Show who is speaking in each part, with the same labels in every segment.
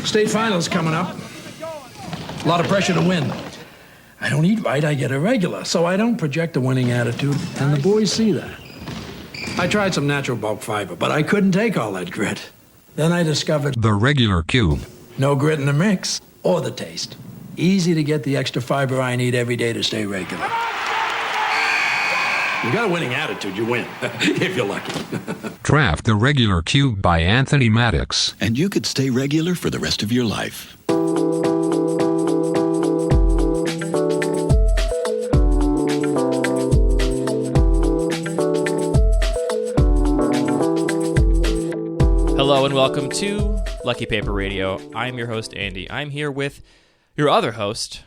Speaker 1: State finals coming up. A lot of pressure to win. I don't eat right, I get irregular, so I don't project a winning attitude, and the boys see that. I tried some natural bulk fiber, but I couldn't take all that grit. Then I discovered
Speaker 2: the regular cube.
Speaker 1: No grit in the mix or the taste. Easy to get the extra fiber I need every day to stay regular. You got a winning attitude, you win, if you're lucky.
Speaker 2: Draft the Regular Cube by Anthony Maddox.
Speaker 3: And you could stay regular for the rest of your life.
Speaker 4: Hello and welcome to Lucky Paper Radio. I'm your host, Andy. I'm here with your other host,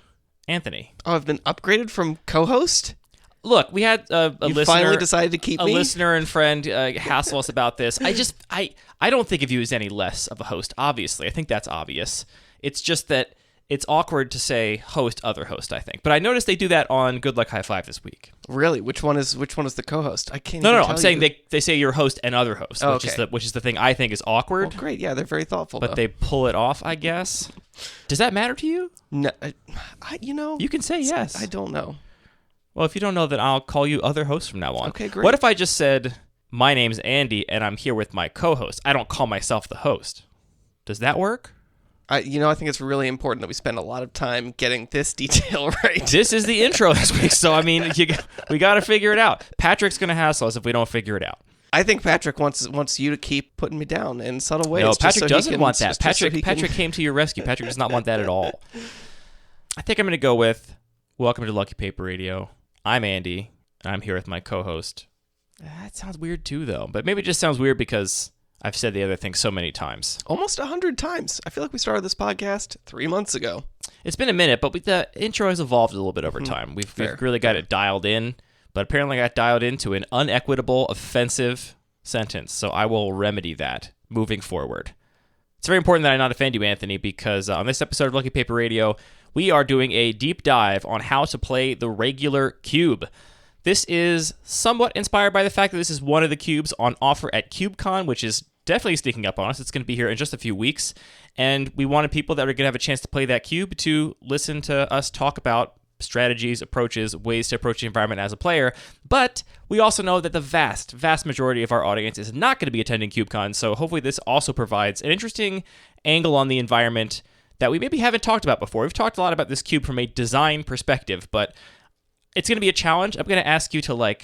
Speaker 4: Anthony.
Speaker 5: Oh, I've been upgraded from co-host?
Speaker 4: Look, we had a listener.
Speaker 5: Finally decided to keep
Speaker 4: a
Speaker 5: me?
Speaker 4: listener and friend hassle us about this. I don't think of you as any less of a host, obviously. I think that's obvious. It's just that it's awkward to say host, other host, I think. But I noticed they do that on Good Luck High Five this week.
Speaker 5: Really? Which one is the co-host? I can't
Speaker 4: No,
Speaker 5: even
Speaker 4: no,
Speaker 5: tell
Speaker 4: I'm saying
Speaker 5: you.
Speaker 4: they say your host and other host,
Speaker 5: Oh,
Speaker 4: which is the thing I think is awkward.
Speaker 5: Well, great. Yeah, they're very thoughtful,
Speaker 4: But
Speaker 5: though.
Speaker 4: they pull it off, I guess. Does that matter to you?
Speaker 5: No,
Speaker 4: You can say yes.
Speaker 5: I don't know.
Speaker 4: Well, if you don't know, then I'll call you other host from now on.
Speaker 5: Okay, great.
Speaker 4: What if I just said, my name's Andy, and I'm here with my co-host? I don't call myself the host. Does that work?
Speaker 5: I think it's really important that we spend a lot of time getting this detail right.
Speaker 4: This is the intro this week, so, I mean, we got to figure it out. Patrick's going to hassle us if we don't figure it out.
Speaker 5: I think Patrick wants you to keep putting me down in subtle ways.
Speaker 4: No,
Speaker 5: just
Speaker 4: Patrick
Speaker 5: so he
Speaker 4: doesn't
Speaker 5: can-
Speaker 4: want that.
Speaker 5: just so he
Speaker 4: Patrick
Speaker 5: can-
Speaker 4: came to your rescue. Patrick does not want that at all. I think I'm going to go with, welcome to Lucky Paper Radio. I'm Andy, and I'm here with my co-host. That sounds weird too, though. But maybe it just sounds weird because I've said the other thing so many times.
Speaker 5: Almost 100 times. I feel like we started this podcast 3 months ago.
Speaker 4: It's been a minute, but the intro has evolved a little bit over time. We've really got it dialed in, but apparently I got dialed into an unequitable, offensive sentence, so I will remedy that moving forward. It's very important that I not offend you, Anthony, because on this episode of Lucky Paper Radio, we are doing a deep dive on how to play the regular cube. This is somewhat inspired by the fact that this is one of the cubes on offer at CubeCon, which is definitely sneaking up on us. It's going to be here in just a few weeks, and we wanted people that are going to have a chance to play that cube to listen to us talk about strategies, approaches, ways to approach the environment as a player. But we also know that the vast, vast majority of our audience is not going to be attending CubeCon, so hopefully this also provides an interesting angle on the environment that we maybe haven't talked about before. We've talked a lot about this cube from a design perspective, but it's going to be a challenge. I'm going to ask you to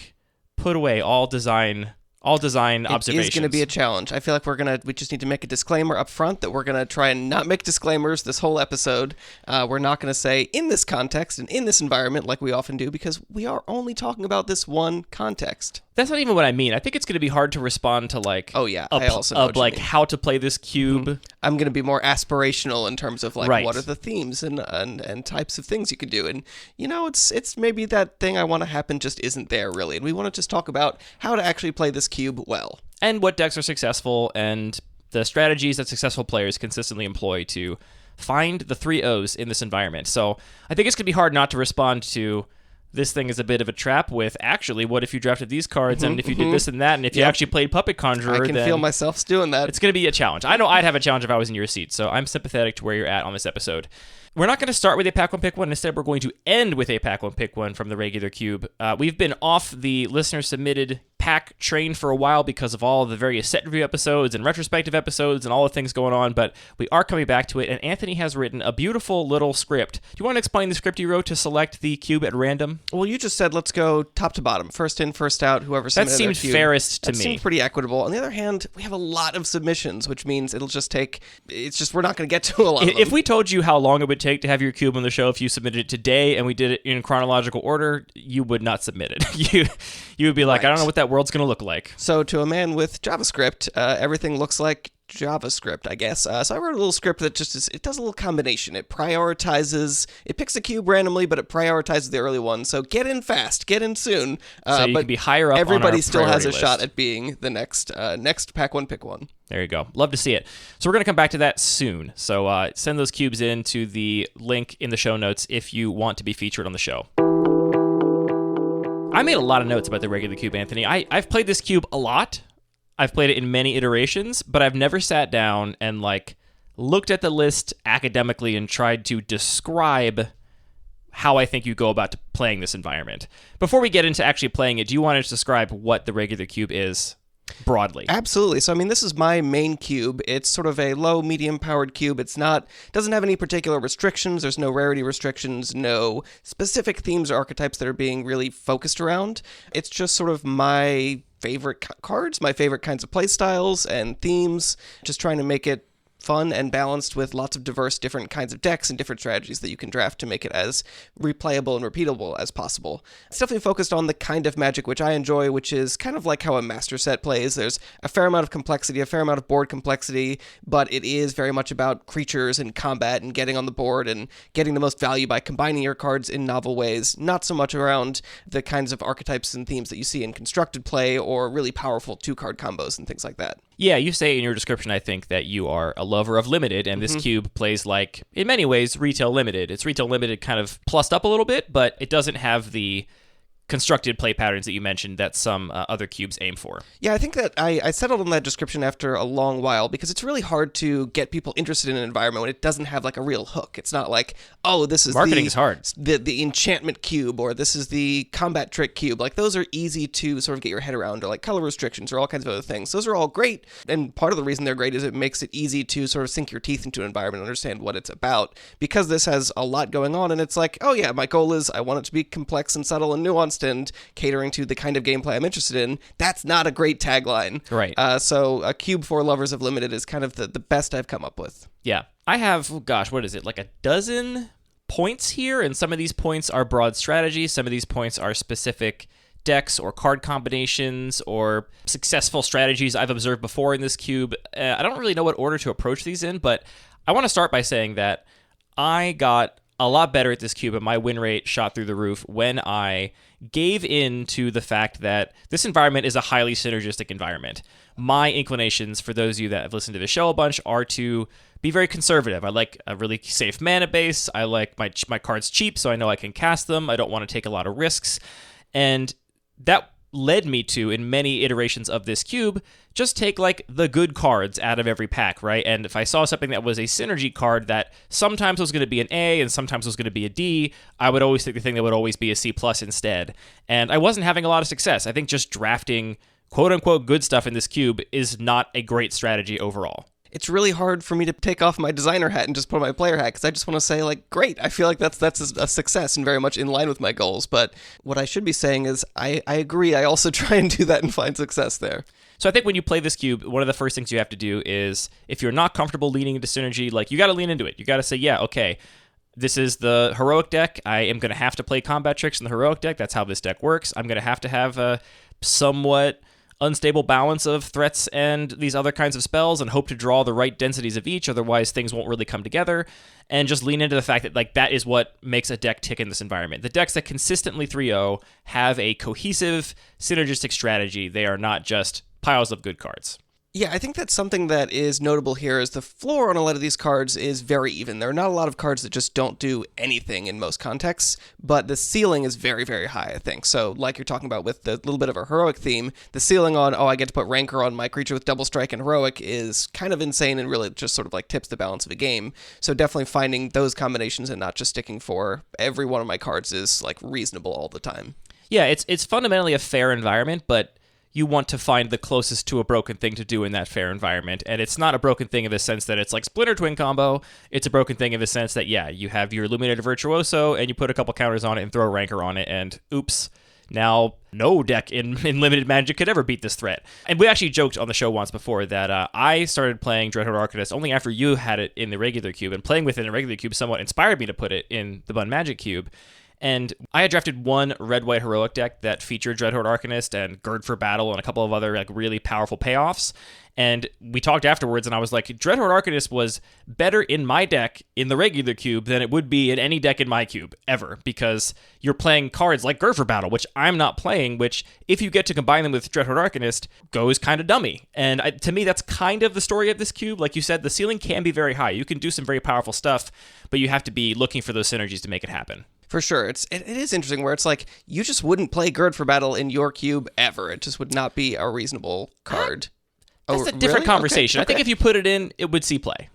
Speaker 4: put away all design observations.
Speaker 5: It is going to be a challenge. I feel like we just need to make a disclaimer up front that we're going to try and not make disclaimers this whole episode. We're not going to say in this context and in this environment like we often do, because we are only talking about this one context.
Speaker 4: That's not even what I mean. I think it's going to be hard to respond to
Speaker 5: oh yeah, I also know what you mean.
Speaker 4: How to play this cube.
Speaker 5: Mm-hmm. I'm going to be more aspirational in terms of
Speaker 4: Right.
Speaker 5: what are the themes and types of things you can do. And it's maybe that thing I want to happen just isn't there really. And we want to just talk about how to actually play this cube well.
Speaker 4: And what decks are successful and the strategies that successful players consistently employ to find the 3 O's in this environment. So I think it's going to be hard not to respond to this thing is a bit of a trap with, actually, what if you drafted these cards and if you did this and that, and if you actually played Puppet Conjurer,
Speaker 5: I can feel myself doing that.
Speaker 4: It's going to be a challenge. I know I'd have a challenge if I was in your seat, so I'm sympathetic to where you're at on this episode. We're not going to start with a Pack 1 Pick 1. Instead, we're going to end with a Pack 1 Pick 1 from the regular cube. We've been off the listener-submitted pack train for a while because of all the various set review episodes and retrospective episodes and all the things going on, but we are coming back to it, and Anthony has written a beautiful little script. Do you want to explain the script you wrote to select the cube at random?
Speaker 5: Well, you just said let's go top to bottom. First in, first out, whoever
Speaker 4: That
Speaker 5: submitted
Speaker 4: seemed
Speaker 5: their cube.
Speaker 4: fairest to
Speaker 5: That
Speaker 4: me.
Speaker 5: seemed pretty equitable. On the other hand, we have a lot of submissions, which means we're not going to get to a lot of them.
Speaker 4: If we told you how long it would take to have your cube on the show if you submitted it today and we did it in chronological order, you would not submit it. You would be like,
Speaker 5: Right.
Speaker 4: I don't know what that world's going to look like.
Speaker 5: So to a man with JavaScript, everything looks like JavaScript, I guess. So I wrote a little script that it does a little combination. It picks a cube randomly, but it prioritizes the early one. So get in fast, get in soon.
Speaker 4: So you
Speaker 5: but
Speaker 4: can be higher up
Speaker 5: everybody
Speaker 4: on our
Speaker 5: still has
Speaker 4: priority
Speaker 5: a shot
Speaker 4: list.
Speaker 5: at being the next Pack 1 Pick 1.
Speaker 4: There you go. Love to see it. So we're going to come back to that soon. So send those cubes in to the link in the show notes if you want to be featured on the show. I made a lot of notes about the regular cube, Anthony. I've played this cube a lot. I've played it in many iterations, but I've never sat down and looked at the list academically and tried to describe how I think you go about playing this environment. Before we get into actually playing it, do you want to describe what the regular cube is broadly?
Speaker 5: Absolutely. So, I mean, this is my main cube. It's sort of a low, medium-powered cube. Doesn't have any particular restrictions. There's no rarity restrictions, no specific themes or archetypes that are being really focused around. It's just sort of my favorite cards, my favorite kinds of play styles and themes, just trying to make it fun and balanced with lots of diverse different kinds of decks and different strategies that you can draft to make it as replayable and repeatable as possible. It's definitely focused on the kind of Magic which I enjoy, which is kind of like how a master set plays. There's a fair amount of complexity, a fair amount of board complexity, but it is very much about creatures and combat and getting on the board and getting the most value by combining your cards in novel ways, not so much around the kinds of archetypes and themes that you see in constructed play or really powerful 2-card combos and things like that.
Speaker 4: Yeah, you say in your description, I think, that you are a lover of limited, and this cube plays like, in many ways, retail limited. It's retail limited kind of plussed up a little bit, but it doesn't have the constructed play patterns that you mentioned that some other cubes aim for.
Speaker 5: Yeah, I think that I settled on that description after a long while because it's really hard to get people interested in an environment when it doesn't have like a real hook. It's not like, oh, this is
Speaker 4: marketing is hard.
Speaker 5: The enchantment cube, or this is the combat trick cube. Like, those are easy to sort of get your head around, or like color restrictions or all kinds of other things. Those are all great, and part of the reason they're great is it makes it easy to sort of sink your teeth into an environment and understand what it's about, because this has a lot going on, and it's like, oh yeah, my goal is I want it to be complex and subtle and nuanced and catering to the kind of gameplay I'm interested in. That's not a great tagline.
Speaker 4: Right.
Speaker 5: So a cube for lovers of limited is kind of the best I've come up with.
Speaker 4: Yeah. I have, what is it, like a dozen points here, and some of these points are broad strategies, some of these points are specific decks or card combinations or successful strategies I've observed before in this cube. I don't really know what order to approach these in, but I want to start by saying that I got a lot better at this cube, and my win rate shot through the roof when I gave in to the fact that this environment is a highly synergistic environment. My inclinations, for those of you that have listened to the show a bunch, are to be very conservative. I like a really safe mana base. I like my cards cheap, so I know I can cast them. I don't want to take a lot of risks. And that led me to, in many iterations of this cube, just take like the good cards out of every pack, right? And if I saw something that was a synergy card that sometimes was going to be an A and sometimes was going to be a D, I would always take the thing that would always be a C+ instead. And I wasn't having a lot of success. I think just drafting quote-unquote good stuff in this cube is not a great strategy overall.
Speaker 5: It's really hard for me to take off my designer hat and just put on my player hat, because I just want to say, like, great, I feel like that's a success and very much in line with my goals. But what I should be saying is I agree. I also try and do that and find success there.
Speaker 4: So I think when you play this cube, one of the first things you have to do is, if you're not comfortable leaning into synergy, like, you got to lean into it. You got to say, yeah, okay, this is the heroic deck. I am going to have to play combat tricks in the heroic deck. That's how this deck works. I'm going to have a somewhat unstable balance of threats and these other kinds of spells, and hope to draw the right densities of each, otherwise things won't really come together. And just lean into the fact that, like, that is what makes a deck tick in this environment. The decks that consistently 3-0 have a cohesive, synergistic strategy. They are not just piles of good cards.
Speaker 5: Yeah, I think that's something that is notable here, is the floor on a lot of these cards is very even. There are not a lot of cards that just don't do anything in most contexts, but the ceiling is very, very high, I think. So, like you're talking about with the little bit of a heroic theme, the ceiling on, I get to put Rancor on my creature with double strike and heroic is kind of insane and really just sort of like tips the balance of a game. So definitely finding those combinations and not just sticking for every one of my cards is like reasonable all the time.
Speaker 4: Yeah, it's fundamentally a fair environment, but you want to find the closest to a broken thing to do in that fair environment. And it's not a broken thing in the sense that it's like Splinter Twin combo. It's a broken thing in the sense that, yeah, you have your Illuminated Virtuoso and you put a couple counters on it and throw a Rancor on it, and oops, now no deck in limited Magic could ever beat this threat. And we actually joked on the show once before that I started playing Dreadhorde Arcanist only after you had it in the regular cube, and playing with it in the regular cube somewhat inspired me to put it in the Bun Magic cube. And I had drafted one red-white heroic deck that featured Dreadhorde Arcanist and Gird for Battle and a couple of other like really powerful payoffs. And we talked afterwards, and I was like, Dreadhorde Arcanist was better in my deck in the regular cube than it would be in any deck in my cube ever, because you're playing cards like Gird for Battle, which I'm not playing, which if you get to combine them with Dreadhorde Arcanist, goes kind of dummy. And to me, that's kind of the story of this cube. Like you said, the ceiling can be very high. You can do some very powerful stuff, but you have to be looking for those synergies to make it happen.
Speaker 5: For sure. It is interesting where it's like, you just wouldn't play Gird for Battle in your cube ever. It just would not be a reasonable card.
Speaker 4: That's a different conversation. Okay. I think if you put it in, it would see play.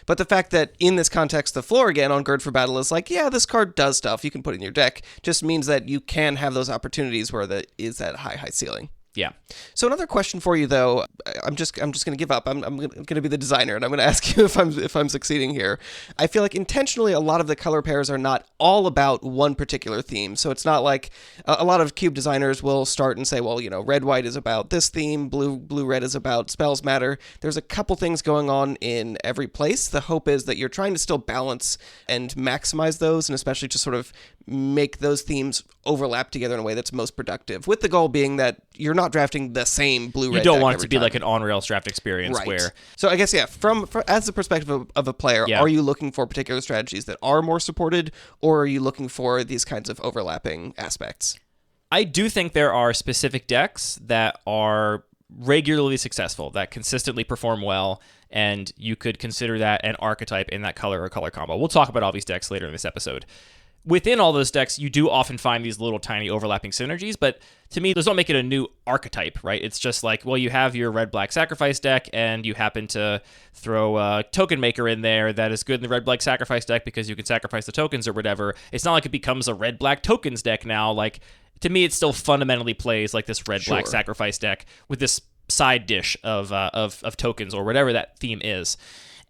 Speaker 5: But the fact that in this context, the floor again on Gird for Battle is like, yeah, this card does stuff. You can put it in your deck. Just means that you can have those opportunities where there is that high ceiling.
Speaker 4: Yeah.
Speaker 5: So another question for you, though, I'm just going to give up. I'm going to be the designer, and I'm going to ask you if I'm succeeding here. I feel like intentionally a lot of the color pairs are not all about one particular theme. So it's not like a lot of cube designers will start and say, well, red-white is about this theme, blue-red is about spells matter. There's a couple things going on in every place. The hope is that you're trying to still balance and maximize those, and especially to sort of make those themes overlap together in a way that's most productive, with the goal being that you're not drafting the same blue-red
Speaker 4: You don't
Speaker 5: deck
Speaker 4: want it
Speaker 5: every
Speaker 4: to be
Speaker 5: time.
Speaker 4: like an on-rails draft experience
Speaker 5: Right.
Speaker 4: where...
Speaker 5: So I guess, yeah, from as the perspective of a player,
Speaker 4: Yeah.
Speaker 5: are you looking for particular strategies that are more supported, or are you looking for these kinds of overlapping aspects?
Speaker 4: I do think there are specific decks that are regularly successful, that consistently perform well, and you could consider that an archetype in that color or color combo. We'll talk about all these decks later in this episode. Within all those decks, you do often find these little tiny overlapping synergies, but to me, those don't make it a new archetype, right? It's just like, well, you have your red-black sacrifice deck, and you happen to throw a token maker in there that is good in the red-black sacrifice deck because you can sacrifice the tokens or whatever. It's not like it becomes a red-black tokens deck now. Like, to me, it still fundamentally plays like this red-black
Speaker 5: Sure.
Speaker 4: sacrifice deck with this side dish of tokens or whatever that theme is.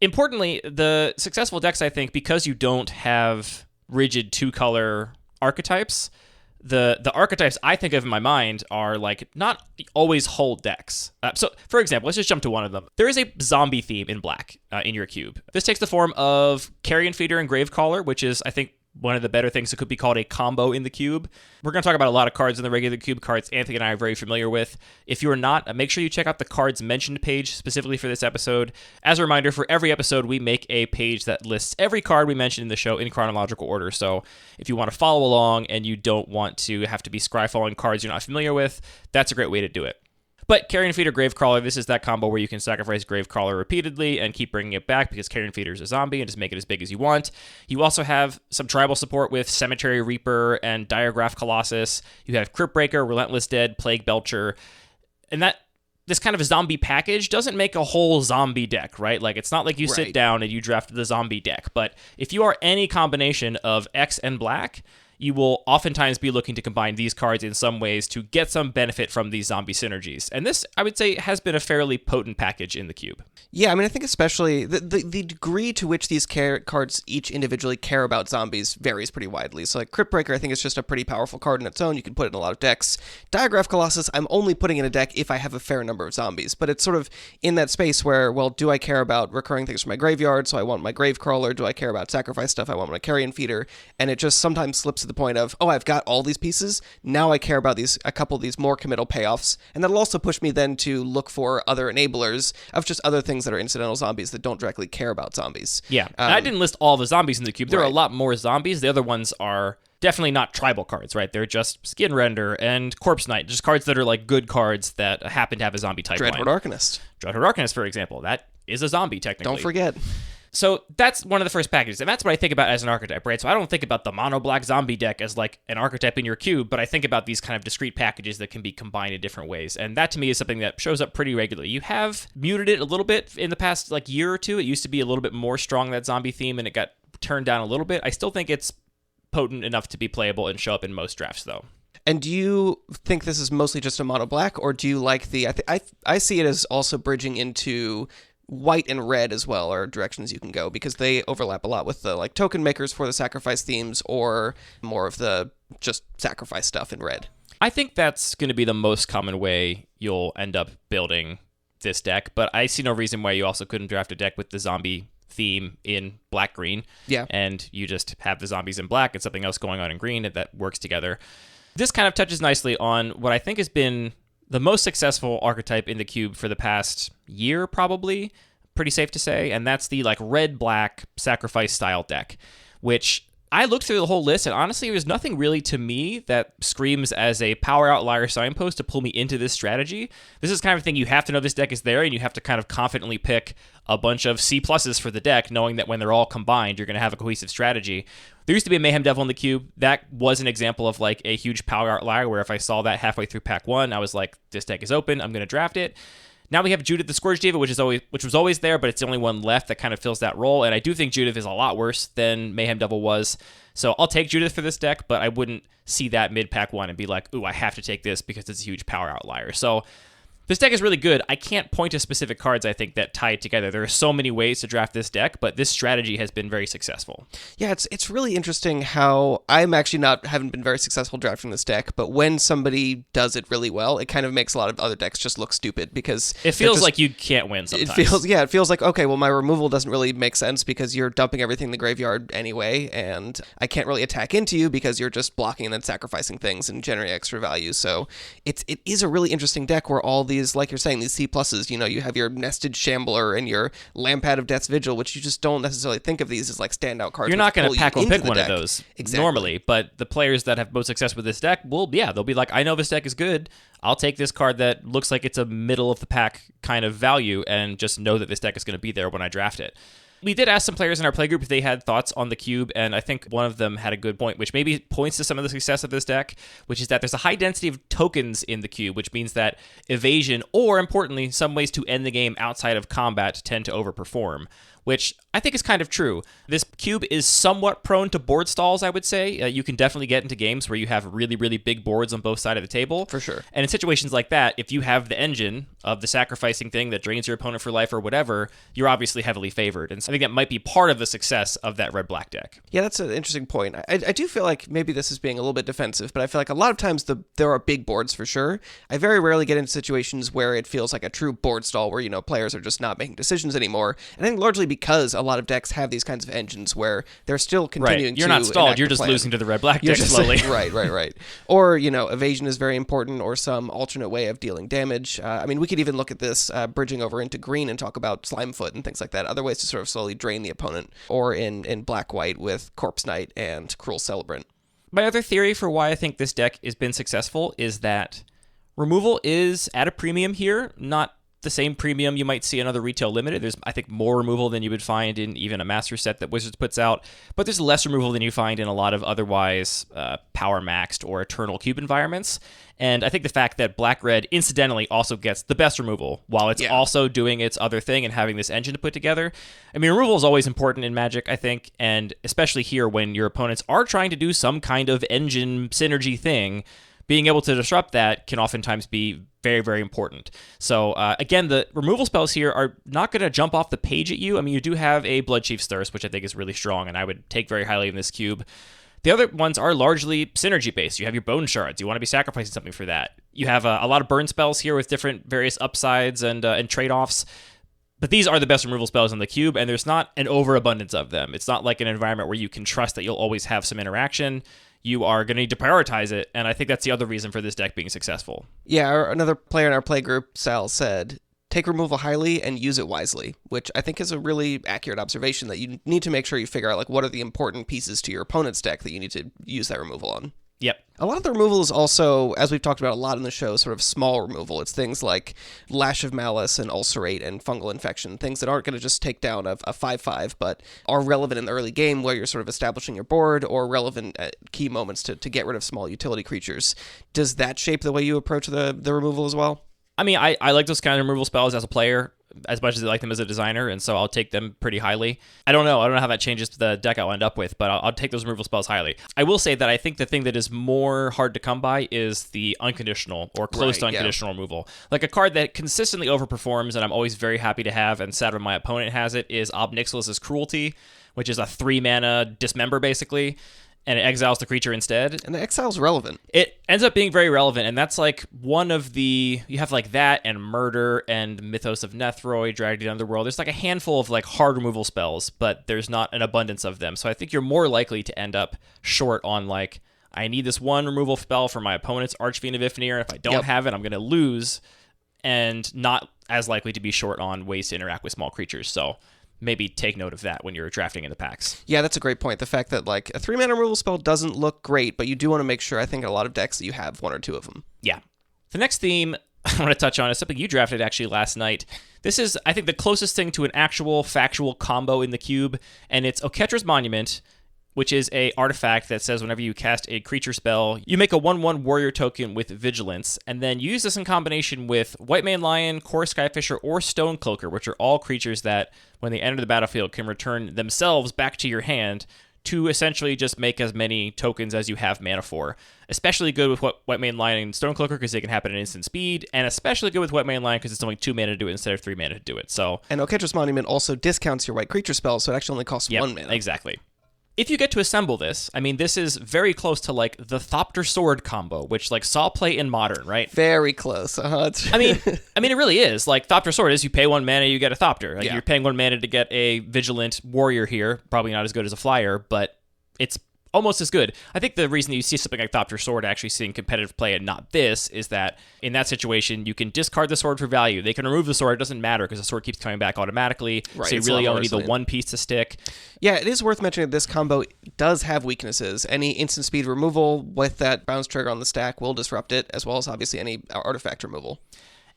Speaker 4: Importantly, the successful decks, I think, because you don't have rigid two-color archetypes, the archetypes I think of in my mind are like not always whole decks. So, for example, let's just jump to one of them. There is a zombie theme in black in your cube. This takes the form of Carrion Feeder and Gravecaller, which is, I think, one of the better things that could be called a combo in the cube. We're going to talk about a lot of cards in the regular cube, cards Anthony and I are very familiar with. If you're not, make sure you check out the cards mentioned page specifically for this episode. As a reminder, for every episode, we make a page that lists every card we mentioned in the show in chronological order. So if you want to follow along and you don't want to have to be scry-following cards you're not familiar with, that's a great way to do it. But Carrion Feeder, Gravecrawler, this is that combo where you can sacrifice Gravecrawler repeatedly and keep bringing it back because Carrion Feeder is a zombie and just make it as big as you want. You also have some tribal support with Cemetery Reaper and Diagraph Colossus. You have Cryptbreaker, Relentless Dead, Plague Belcher. And this kind of zombie package doesn't make a whole zombie deck, right? Like, it's not like you sit
Speaker 5: Right.
Speaker 4: down and you draft the zombie deck. But if you are any combination of X and black, you will oftentimes be looking to combine these cards in some ways to get some benefit from these zombie synergies. And this, I would say, has been a fairly potent package in the cube.
Speaker 5: Yeah, I mean, I think especially the degree to which these cards each individually care about zombies varies pretty widely. So, like, Cryptbreaker, I think is just a pretty powerful card on its own. You can put it in a lot of decks. Diagraph Colossus, I'm only putting in a deck if I have a fair number of zombies. But it's sort of in that space where, well, do I care about recurring things from my graveyard? So I want my Gravecrawler. Do I care about sacrifice stuff? I want my Carrion Feeder. And it just sometimes slips to the point of, oh, I've got all these pieces. Now I care about a couple of these more committal payoffs. And that'll also push me then to look for other enablers of just other things that are incidental zombies that don't directly care about zombies.
Speaker 4: Yeah, and I didn't list all the zombies in the cube. There are a
Speaker 5: Right.
Speaker 4: lot more zombies. The other ones are definitely not tribal cards, right? They're just Skin Render and Corpse Knight, just cards that are like good cards that happen to have a zombie type line.
Speaker 5: Dreadhorde Arcanist.
Speaker 4: Dreadhorde Arcanist, for example. That is a zombie, technically.
Speaker 5: Don't forget.
Speaker 4: So that's one of the first packages, and that's what I think about as an archetype, right? So I don't think about the mono black zombie deck as like an archetype in your cube, but I think about these kind of discrete packages that can be combined in different ways. And that to me is something that shows up pretty regularly. You have muted it a little bit in the past like year or two. It used to be a little bit more strong, that zombie theme, and it got turned down a little bit. I still think it's potent enough to be playable and show up in most drafts, though.
Speaker 5: And do you think this is mostly just a mono black, or do you like the? I see it as also bridging into white and red as well, are directions you can go, because they overlap a lot with the like token makers for the sacrifice themes, or more of the just sacrifice stuff in red.
Speaker 4: I think that's going to be the most common way you'll end up building this deck, but I see no reason why you also couldn't draft a deck with the zombie theme in black-green.
Speaker 5: Yeah.
Speaker 4: And you just have the zombies in black and something else going on in green that works together. This kind of touches nicely on what I think has been the most successful archetype in the cube for the past year, probably, pretty safe to say, and that's the like red-black sacrifice style deck, which I looked through the whole list, and honestly, there's nothing really to me that screams as a power outlier signpost to pull me into this strategy. This is kind of thing you have to know this deck is there, and you have to kind of confidently pick a bunch of C pluses for the deck, knowing that when they're all combined, you're going to have a cohesive strategy. There used to be a Mayhem Devil in the cube. That was an example of like a huge power outlier where if I saw that halfway through pack one, I was like, this deck is open, I'm going to draft it. Now we have Judith the Scourge Diva, which was always there, but it's the only one left that kind of fills that role. And I do think Judith is a lot worse than Mayhem Devil was. So I'll take Judith for this deck, but I wouldn't see that mid-pack one and be like, ooh, I have to take this because it's a huge power outlier. So this deck is really good. I can't point to specific cards, I think, that tie it together. There are so many ways to draft this deck, but this strategy has been very successful.
Speaker 5: Yeah, it's really interesting how I'm actually haven't been very successful drafting this deck, but when somebody does it really well, it kind of makes a lot of other decks just look stupid because
Speaker 4: it feels like you can't win sometimes.
Speaker 5: It feels like, okay, well, my removal doesn't really make sense because you're dumping everything in the graveyard anyway, and I can't really attack into you because you're just blocking and then sacrificing things and generating extra value. So it is a really interesting deck where all these, like you're saying, these C pluses, you have your Nested Shambler and your Lampad of Death's Vigil, which you just don't necessarily think of these as like standout cards.
Speaker 4: You're not going to pack or pick one
Speaker 5: deck.
Speaker 4: Of those normally, but the players that have most success with this deck, they'll be like, I know this deck is good. I'll take this card that looks like it's a middle of the pack kind of value and just know that this deck is going to be there when I draft it. We did ask some players in our playgroup if they had thoughts on the cube, and I think one of them had a good point, which maybe points to some of the success of this deck, which is that there's a high density of tokens in the cube, which means that evasion, or importantly, some ways to end the game outside of combat tend to overperform, which I think is kind of true. This cube is somewhat prone to board stalls, I would say. You can definitely get into games where you have really, really big boards on both sides of the table.
Speaker 5: For sure.
Speaker 4: And in situations like that, if you have the engine of the sacrificing thing that drains your opponent for life or whatever, you're obviously heavily favored. And so I think that might be part of the success of that red-black deck.
Speaker 5: Yeah, that's an interesting point. I do feel like maybe this is being a little bit defensive, but I feel like a lot of times there are big boards for sure. I very rarely get into situations where it feels like a true board stall where, players are just not making decisions anymore. And I think largely because a lot of decks have these kinds of engines where they're still continuing
Speaker 4: You're not stalled, you're just
Speaker 5: plan.
Speaker 4: Losing to the red-black deck slowly.
Speaker 5: Right. Or, evasion is very important, or some alternate way of dealing damage. We could even look at this bridging over into green and talk about Slimefoot and things like that, other ways to sort of slowly drain the opponent, or in black-white with Corpse Knight and Cruel Celebrant.
Speaker 4: My other theory for why I think this deck has been successful is that removal is at a premium here, not the same premium you might see in other retail limited. There's, I think, more removal than you would find in even a master set that Wizards puts out, but there's less removal than you find in a lot of otherwise power maxed or eternal cube environments. And I think the fact that black-red incidentally also gets the best removal while it's also doing its other thing and having this engine to put together. Removal is always important in Magic, I think, and especially here when your opponents are trying to do some kind of engine synergy thing, being able to disrupt that can oftentimes be very, very important. So, again, the removal spells here are not going to jump off the page at you. You do have a Bloodchief's Thirst, which I think is really strong, and I would take very highly in this cube. The other ones are largely synergy-based. You have your Bone Shards. You want to be sacrificing something for that. You have a lot of burn spells here with different various upsides and trade-offs. But these are the best removal spells on the cube, and there's not an overabundance of them. It's not like an environment where you can trust that you'll always have some interaction. You are going to need to prioritize it, and I think that's the other reason for this deck being successful.
Speaker 5: Yeah, another player in our playgroup, Sal, said, take removal highly and use it wisely, which I think is a really accurate observation, that you need to make sure you figure out what are the important pieces to your opponent's deck that you need to use that removal on.
Speaker 4: Yep.
Speaker 5: A lot of the removal is also, as we've talked about a lot in the show, sort of small removal. It's things like Lash of Malice and Ulcerate and Fungal Infection, things that aren't going to just take down a 5/5, but are relevant in the early game where you're sort of establishing your board, or relevant at key moments to get rid of small utility creatures. Does that shape the way you approach the removal as well?
Speaker 4: I like those kind of removal spells as a player as much as I like them as a designer, and so I'll take them pretty highly. I don't know how that changes the deck I'll end up with, but I'll take those removal spells highly. I will say that I think the thing that is more hard to come by is the unconditional or close to unconditional removal. Like a card that consistently overperforms, and I'm always very happy to have, and sad when my opponent has it, is Ob Nixilis' Cruelty, which is a 3-mana dismember, basically, and it exiles the creature instead.
Speaker 5: And the exile's relevant.
Speaker 4: It ends up being very relevant, and that's like one of the... You have like that and Murder and Mythos of Nethroi, Dragged into the Underworld. There's like a handful of like hard removal spells, but there's not an abundance of them. So I think you're more likely to end up short on like, I need this one removal spell for my opponent's Archfiend of Ifnir, and if I don't have it, I'm going to lose, and not as likely to be short on ways to interact with small creatures. So maybe take note of that when you're drafting in the packs.
Speaker 5: Yeah, that's a great point. The fact that like a 3-mana removal spell doesn't look great, but you do want to make sure, I think, in a lot of decks that you have 1 or 2 of them.
Speaker 4: Yeah. The next theme I want to touch on is something you drafted actually last night. This is, I think, the closest thing to an actual factual combo in the cube, and it's Oketra's Monument, which is a artifact that says whenever you cast a creature spell, you make a 1/1 warrior token with Vigilance, and then use this in combination with White Mane Lion, Core Skyfisher, or Stonecloaker, which are all creatures that, when they enter the battlefield, can return themselves back to your hand to essentially just make as many tokens as you have mana for. Especially good with White Mane Lion and Stonecloaker because they can happen at instant speed, and especially good with White Mane Lion because it's only 2 mana to do it instead of 3 mana to do it. So,
Speaker 5: and Oketra's Monument also discounts your white creature spells, so it actually only costs 1 mana.
Speaker 4: Exactly. If you get to assemble this, I mean, this is very close to like the Thopter Sword combo, which like saw play in Modern, right?
Speaker 5: Very close.
Speaker 4: I mean, it really is. Like Thopter Sword is you pay 1 mana, you get a Thopter. Like you're paying 1 mana to get a Vigilant Warrior here. Probably not as good as a Flyer, but it's almost as good. I think the reason that you see something like Thopter Sword actually seeing competitive play and not this is that in that situation, you can discard the sword for value. They can remove the sword. It doesn't matter because the sword keeps coming back automatically.
Speaker 5: Right,
Speaker 4: so you really only need the one piece to stick.
Speaker 5: Yeah, it is worth mentioning that this combo does have weaknesses. Any instant speed removal with that bounce trigger on the stack will disrupt it, as well as obviously any artifact removal.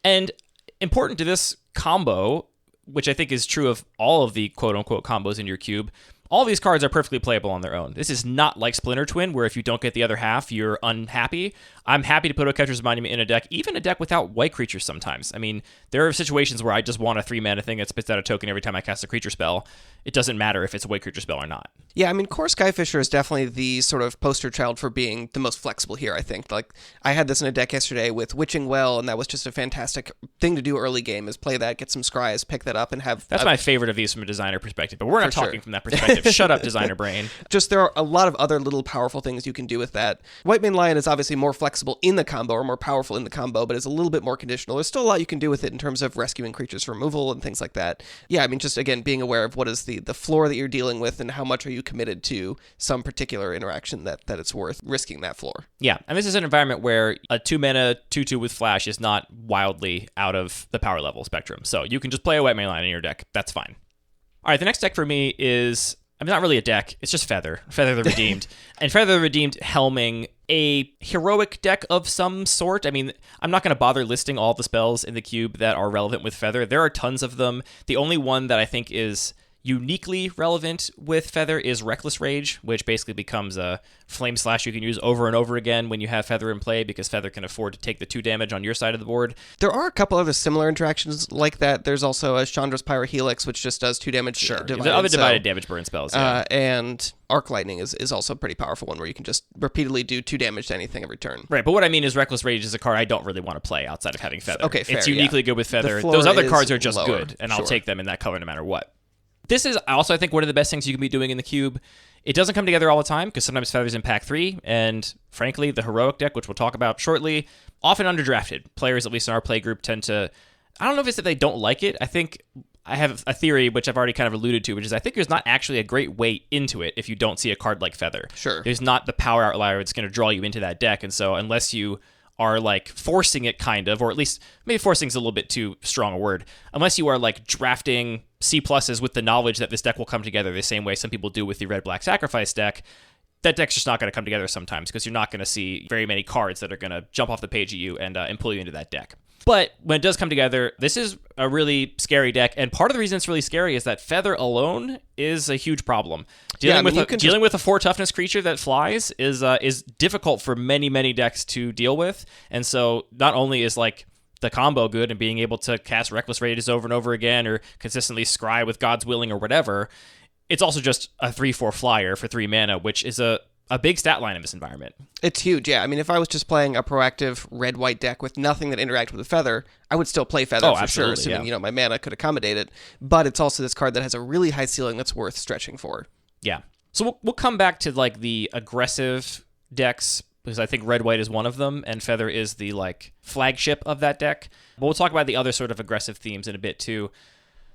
Speaker 4: And important to this combo, which I think is true of all of the quote-unquote combos in your cube, all these cards are perfectly playable on their own. This is not like Splinter Twin, where if you don't get the other half, you're unhappy. I'm happy to put Oketra's Monument in a deck, even a deck without white creatures sometimes. I mean, there are situations where I just want a 3-mana thing that spits out a token every time I cast a creature spell. It doesn't matter if it's a white creature spell or not.
Speaker 5: Yeah, I mean, Core Skyfisher is definitely the sort of poster child for being the most flexible here, I think. Like, I had this in a deck yesterday with Witching Well, and that was just a fantastic thing to do early game, is play that, get some scries, pick that up, and have...
Speaker 4: That's my favorite of these from a designer perspective, but we're not talking from that perspective. Shut up, designer brain.
Speaker 5: Just there are a lot of other little powerful things you can do with that. White Mane Lion is obviously more flexible in the combo, or more powerful in the combo, but is a little bit more conditional. There's still a lot you can do with it in terms of rescuing creatures from removal and things like that. Yeah, I mean, just again, being aware of what is the floor that you're dealing with and how much are you committed to some particular interaction that it's worth risking that floor.
Speaker 4: Yeah, and this is an environment where a 2-mana 2/2 with Flash is not wildly out of the power level spectrum. So you can just play a White Mane Lion in your deck. That's fine. All right, the next deck for me is... I mean, not really a deck. It's just Feather the Redeemed. And Feather the Redeemed helming a heroic deck of some sort. I mean, I'm not going to bother listing all the spells in the cube that are relevant with Feather. There are tons of them. The only one that I think is uniquely relevant with Feather is Reckless Rage, which basically becomes a flame slash you can use over and over again when you have Feather in play, because Feather can afford to take the 2 damage on your side of the board.
Speaker 5: There are a couple other similar interactions like that. There's also a Chandra's Pyrohelix, which just does 2 damage.
Speaker 4: Sure, the other divided damage burn spells. Yeah.
Speaker 5: And Arc Lightning is also a pretty powerful one where you can just repeatedly do 2 damage to anything every turn.
Speaker 4: Right, but what I mean is Reckless Rage is a card I don't really want to play outside of having Feather.
Speaker 5: Okay, fair,
Speaker 4: it's uniquely good with Feather. Those other cards are just
Speaker 5: lower,
Speaker 4: good, and I'll take them in that color no matter what. This is also, I think, one of the best things you can be doing in the cube. It doesn't come together all the time, because sometimes Feather's in pack 3, and frankly, the Heroic deck, which we'll talk about shortly, often underdrafted. Players, at least in our play group, tend to... I don't know if it's that they don't like it. I think I have a theory, which I've already kind of alluded to, which is I think there's not actually a great way into it if you don't see a card like Feather.
Speaker 5: Sure.
Speaker 4: There's not the power outlier that's going to draw you into that deck, and so unless you are like forcing it kind of, or at least maybe forcing is a little bit too strong a word, unless you are like drafting C+s with the knowledge that this deck will come together the same way some people do with the Red-Black Sacrifice deck, that deck's just not going to come together sometimes because you're not going to see very many cards that are going to jump off the page at you and pull you into that deck. But when it does come together, this is a really scary deck, and part of the reason it's really scary is that Feather alone is a huge problem. Dealing with a 4 toughness creature that flies is difficult for many, many decks to deal with, and so not only is like the combo good and being able to cast Reckless Rages over and over again or consistently scry with God's Willing or whatever, it's also just a 3/4 flyer for 3 mana, which is a big stat line in this environment.
Speaker 5: It's huge, yeah. I mean, if I was just playing a proactive red-white deck with nothing that interacted with Feather, I would still play Feather for sure, assuming my mana could accommodate it. But it's also this card that has a really high ceiling that's worth stretching for.
Speaker 4: Yeah. So we'll come back to like the aggressive decks, because I think red-white is one of them, and Feather is the like flagship of that deck. But we'll talk about the other sort of aggressive themes in a bit too.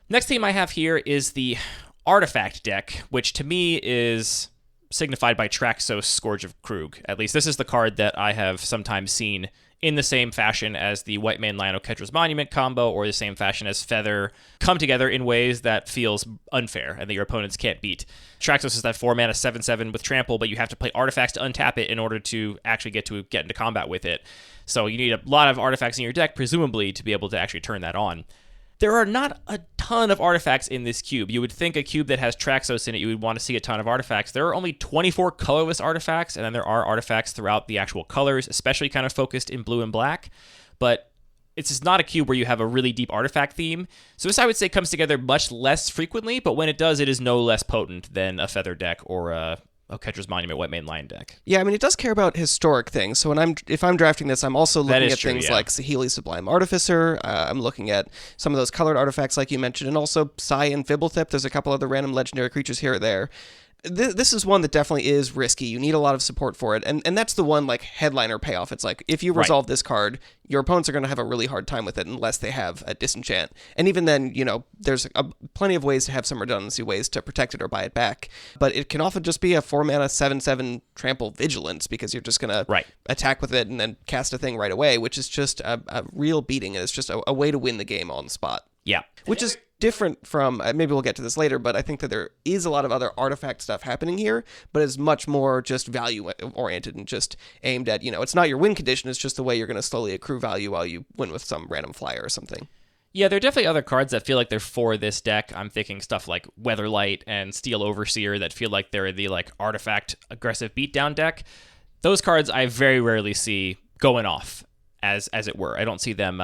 Speaker 4: Next theme I have here is the artifact deck, which to me is signified by Traxos Scourge of Krug. At least this is the card that I have sometimes seen in the same fashion as the White Mane Lion Oketra's Monument combo, or the same fashion as Feather, come together in ways that feels unfair and that your opponents can't beat. Traxos is that 4-mana 7/7 with trample, but you have to play artifacts to untap it in order to actually get into combat with it. So you need a lot of artifacts in your deck, presumably, to be able to actually turn that on. There are not a ton of artifacts in this cube. You would think a cube that has Traxos in it, you would want to see a ton of artifacts. There are only 24 colorless artifacts, and then there are artifacts throughout the actual colors, especially kind of focused in blue and black. But it's just not a cube where you have a really deep artifact theme. So this, I would say, comes together much less frequently, but when it does, it is no less potent than a Feather deck or a Oketra's Monument White Mane Lion deck.
Speaker 5: Yeah, I mean, it does care about historic things. So if I'm drafting this, I'm also looking at things like Saheeli Sublime Artificer. I'm looking at some of those colored artifacts like you mentioned, and also Psy and Fibblethip. There's a couple other random legendary creatures here or there. This is one that definitely is risky. You need a lot of support for it. And that's the one, like, headliner payoff. It's like, if you resolve this card, your opponents are going to have a really hard time with it unless they have a disenchant. And even then, there's plenty of ways to have some redundancy, ways to protect it or buy it back. But it can often just be a 4-mana 7/7 trample vigilance, because you're just going to attack with it and then cast a thing right away, which is just a real beating. And it's just a way to win the game on the spot.
Speaker 4: Yeah.
Speaker 5: Which is different from, maybe we'll get to this later, but I think that there is a lot of other artifact stuff happening here, but it's much more just value oriented and just aimed at, it's not your win condition, it's just the way you're going to slowly accrue value while you win with some random flyer or something.
Speaker 4: Yeah, there are definitely other cards that feel like they're for this deck. I'm thinking stuff like Weatherlight and Steel Overseer that feel like they're the artifact aggressive beatdown deck. Those cards I very rarely see going off, as it were. I don't see them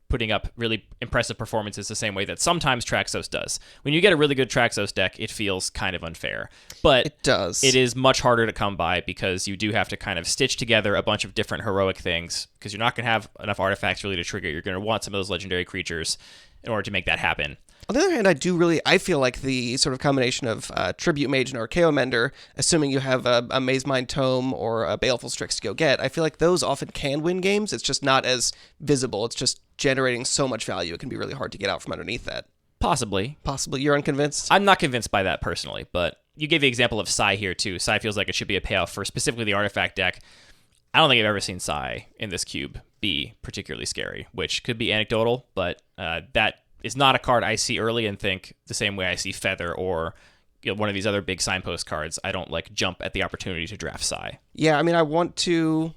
Speaker 4: putting up really impressive performances the same way that sometimes Traxos does. When you get a really good Traxos deck, it feels kind of unfair. But
Speaker 5: it does.
Speaker 4: It is much harder to come by because you do have to kind of stitch together a bunch of different heroic things, because you're not going to have enough artifacts really to trigger. You're going to want some of those legendary creatures in order to make that happen.
Speaker 5: On the other hand, I feel like the sort of combination of Tribute Mage and Archaeo Mender, assuming you have a Mazemind Tome or a Baleful Strix to go get, I feel like those often can win games. It's just not as visible. It's just generating so much value. It can be really hard to get out from underneath that.
Speaker 4: Possibly.
Speaker 5: You're unconvinced?
Speaker 4: I'm not convinced by that personally, but you gave the example of Psy here too. Psy feels like it should be a payoff for specifically the artifact deck. I don't think I've ever seen Psy in this cube be particularly scary, which could be anecdotal, but that is not a card I see early and think the same way I see Feather or one of these other big signpost cards. I don't jump at the opportunity to draft Psy.
Speaker 5: Yeah, I mean, I want to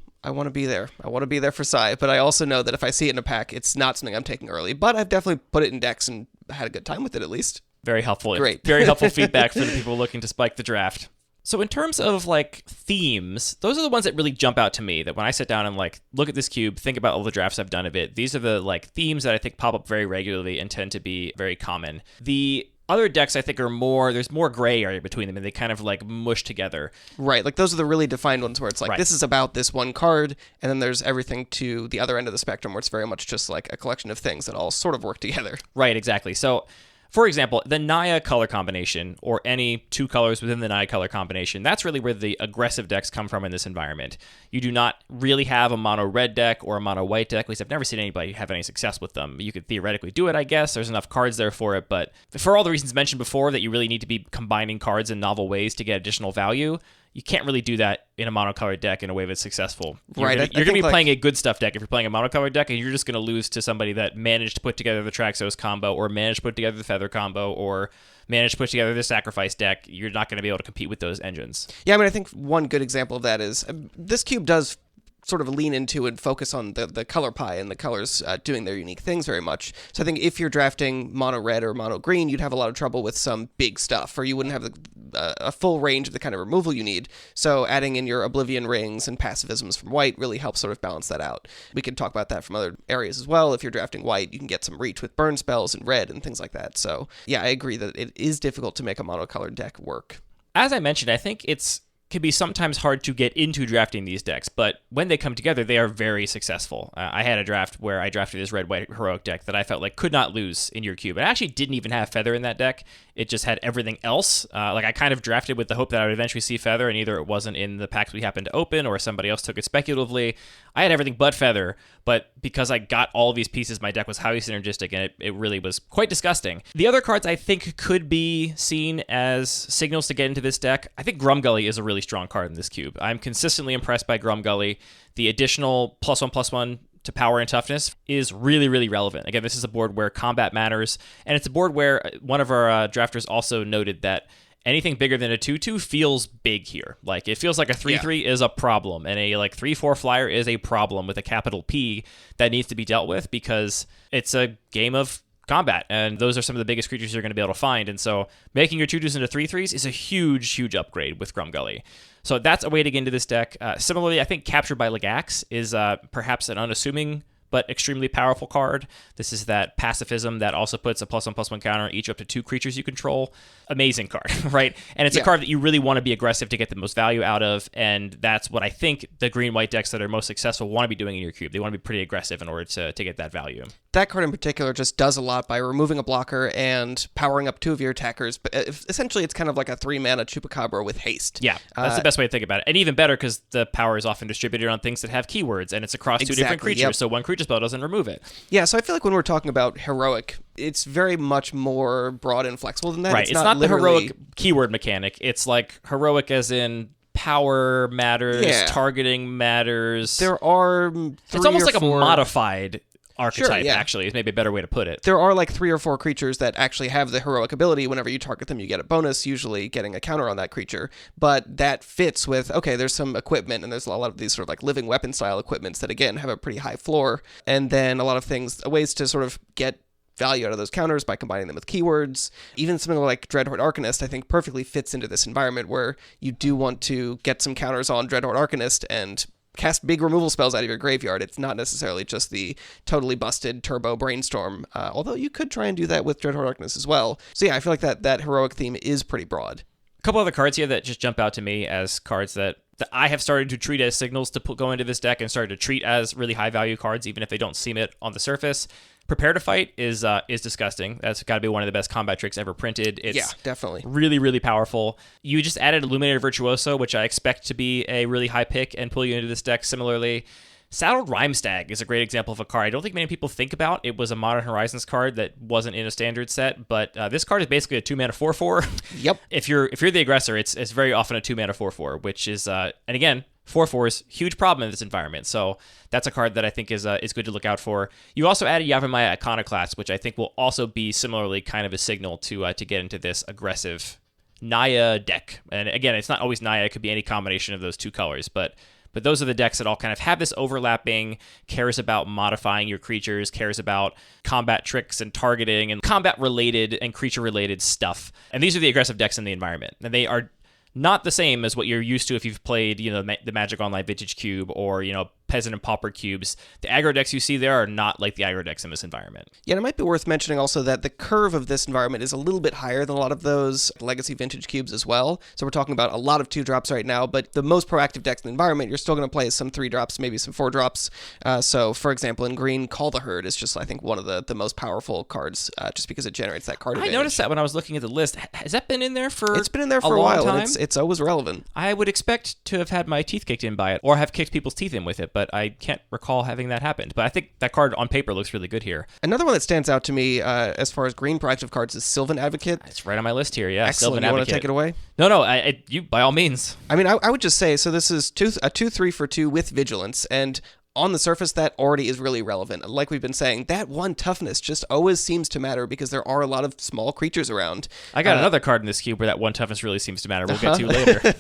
Speaker 5: be there. I want to be there for Psy, but I also know that if I see it in a pack, it's not something I'm taking early. But I've definitely put it in decks and had a good time with it, at least.
Speaker 4: Very helpful.
Speaker 5: Great.
Speaker 4: Very helpful feedback for the people looking to spike the draft. So in terms of themes, those are the ones that really jump out to me, that when I sit down and look at this cube, think about all the drafts I've done of it, these are the themes that I think pop up very regularly and tend to be very common. The other decks I think are there's more gray area between them, and they kind of mush together.
Speaker 5: Right, those are the really defined ones where it's this is about this one card, and then there's everything to the other end of the spectrum where it's very much just a collection of things that all sort of work together.
Speaker 4: Right, exactly. So for example, the Naya color combination, or any two colors within the Naya color combination, that's really where the aggressive decks come from in this environment. You do not really have a mono red deck or a mono white deck. At least I've never seen anybody have any success with them. You could theoretically do it, I guess. There's enough cards there for it, but for all the reasons mentioned before, that you really need to be combining cards in novel ways to get additional value, you can't really do that in a monocolored deck in a way that's successful. You're going to be playing a good stuff deck if you're playing a monocolored deck, and you're just going to lose to somebody that managed to put together the Traxos combo, or managed to put together the Feather combo, or managed to put together the Sacrifice deck. You're not going to be able to compete with those engines.
Speaker 5: Yeah, I mean, I think one good example of that is this cube does sort of lean into and focus on the color pie and the colors doing their unique things very much. So I think if you're drafting mono red or mono green, you'd have a lot of trouble with some big stuff, or you wouldn't have a full range of the kind of removal you need. So adding in your Oblivion Rings and Pacifisms from white really helps sort of balance that out. We can talk about that from other areas as well. If you're drafting white, you can get some reach with burn spells and red and things like that. So yeah, I agree that it is difficult to make a monocolored deck work.
Speaker 4: As I mentioned, I think it can be sometimes hard to get into drafting these decks, but when they come together, they are very successful. I had a draft where I drafted this red-white heroic deck that I felt could not lose in your cube. It actually didn't even have Feather in that deck. It just had everything else. I kind of drafted with the hope that I would eventually see Feather, and either it wasn't in the packs we happened to open, or somebody else took it speculatively. I had everything but Feather, but because I got all these pieces, my deck was highly synergistic, and it really was quite disgusting. The other cards I think could be seen as signals to get into this deck. I think Grumgully is a really strong card in this cube. I'm consistently impressed by Grumgully. The additional +1/+1 to power and toughness is really, really relevant. Again, this is a board where combat matters, and it's a board where one of our drafters also noted that anything bigger than a 2/2 feels big here. It feels like a 3/3 is a problem, and a 3/4 flyer is a problem with a capital P that needs to be dealt with, because it's a game of combat, and those are some of the biggest creatures you're going to be able to find. And so making your 2/2s into 3/3s is a huge upgrade with Grumgully. So that's a way to get into this deck. Similarly, I think Captured by Lagax is perhaps an unassuming but extremely powerful card. This is that pacifism that also puts a +1/+1 counter on each up to 2 creatures you control. Amazing card, right? And it's a card that you really want to be aggressive to get the most value out of, and that's what I think the green-white decks that are most successful want to be doing in your cube. They want to be pretty aggressive in order to get that value.
Speaker 5: That card in particular just does a lot by removing a blocker and powering up 2 of your attackers. But essentially, it's kind of like a 3-mana Chupacabra with haste.
Speaker 4: Yeah, that's the best way to think about it. And even better because the power is often distributed on things that have keywords, and it's across 2 different creatures, so one creature spell doesn't remove it.
Speaker 5: Yeah, so I feel like when we're talking about heroic, it's very much more broad and flexible than that.
Speaker 4: Right, it's not the heroic keyword mechanic. It's like heroic as in power matters, targeting matters.
Speaker 5: There are
Speaker 4: it's almost like a modified archetype, actually, is maybe a better way to put it.
Speaker 5: There are like 3 or 4 creatures that actually have the heroic ability. Whenever you target them, you get a bonus, usually getting a counter on that creature. But that fits with, okay, there's some equipment, and there's a lot of these sort of like living weapon style equipments that, again, have a pretty high floor. And then a lot of things, ways to sort of get value out of those counters by combining them with keywords. Even something like Dreadhorde Arcanist, I think, perfectly fits into this environment where you do want to get some counters on Dreadhorde Arcanist and cast big removal spells out of your graveyard. It's not necessarily just the totally busted turbo brainstorm, although you could try and do that with Dreadhorde Arcanist as well. So yeah, I feel like that heroic theme is pretty broad.
Speaker 4: A couple other cards here that just jump out to me as cards that I have started to treat as signals to go into this deck and started to treat as really high value cards, even if they don't seem it on the surface. Prepare to Fight is disgusting. That's got to be one of the best combat tricks ever printed. It's
Speaker 5: definitely
Speaker 4: really powerful. You just added Illuminated Virtuoso, which I expect to be a really high pick and pull you into this deck similarly. Saddled Rhymestag is a great example of a card I don't think many people think about. It was a Modern Horizons card that wasn't in a standard set, but this card is basically a 2-mana 4/4.
Speaker 5: Yep.
Speaker 4: If you're the aggressor, it's very often a 2-mana 4/4, which is and again, 4/4s, huge problem in this environment. So that's a card that I think is good to look out for. You also added Yavimaya Iconoclast, which I think will also be similarly kind of a signal to get into this aggressive Naya deck. And again, it's not always Naya. It could be any combination of those 2 colors, but those are the decks that all kind of have this overlapping, cares about modifying your creatures, cares about combat tricks and targeting and combat-related and creature-related stuff. And these are the aggressive decks in the environment. And they are not the same as what you're used to if you've played, the Magic Online Vintage Cube or, Peasant and Pauper cubes. The aggro decks you see there are not like the aggro decks in this environment.
Speaker 5: Yeah, and it might be worth mentioning also that the curve of this environment is a little bit higher than a lot of those Legacy Vintage cubes as well. So we're talking about a lot of 2-drops right now, but the most proactive decks in the environment, you're still going to play some 3-drops, maybe some 4-drops. So, for example, in green, Call the Herd is just, I think, one of the most powerful cards just because it generates that card advantage.
Speaker 4: I noticed that when I was looking at the list. Has that been in there for
Speaker 5: It's been in there for a while,
Speaker 4: time?
Speaker 5: And it's always relevant.
Speaker 4: I would expect to have had my teeth kicked in by it or have kicked people's teeth in with it, but I can't recall having that happened. But I think that card on paper looks really good here.
Speaker 5: Another one that stands out to me as far as green proactive cards is Sylvan Advocate.
Speaker 4: It's right on my list here, yeah.
Speaker 5: Excellent.
Speaker 4: Sylvan
Speaker 5: You
Speaker 4: Advocate.
Speaker 5: want to take it away?
Speaker 4: No, you by all means.
Speaker 5: I mean, I would just say, so this is a 2/3 for 2 with Vigilance, and on the surface, that already is really relevant. Like we've been saying, that 1 toughness just always seems to matter because there are a lot of small creatures around.
Speaker 4: I got another card in this cube where that 1 toughness really seems to matter. We'll get to later.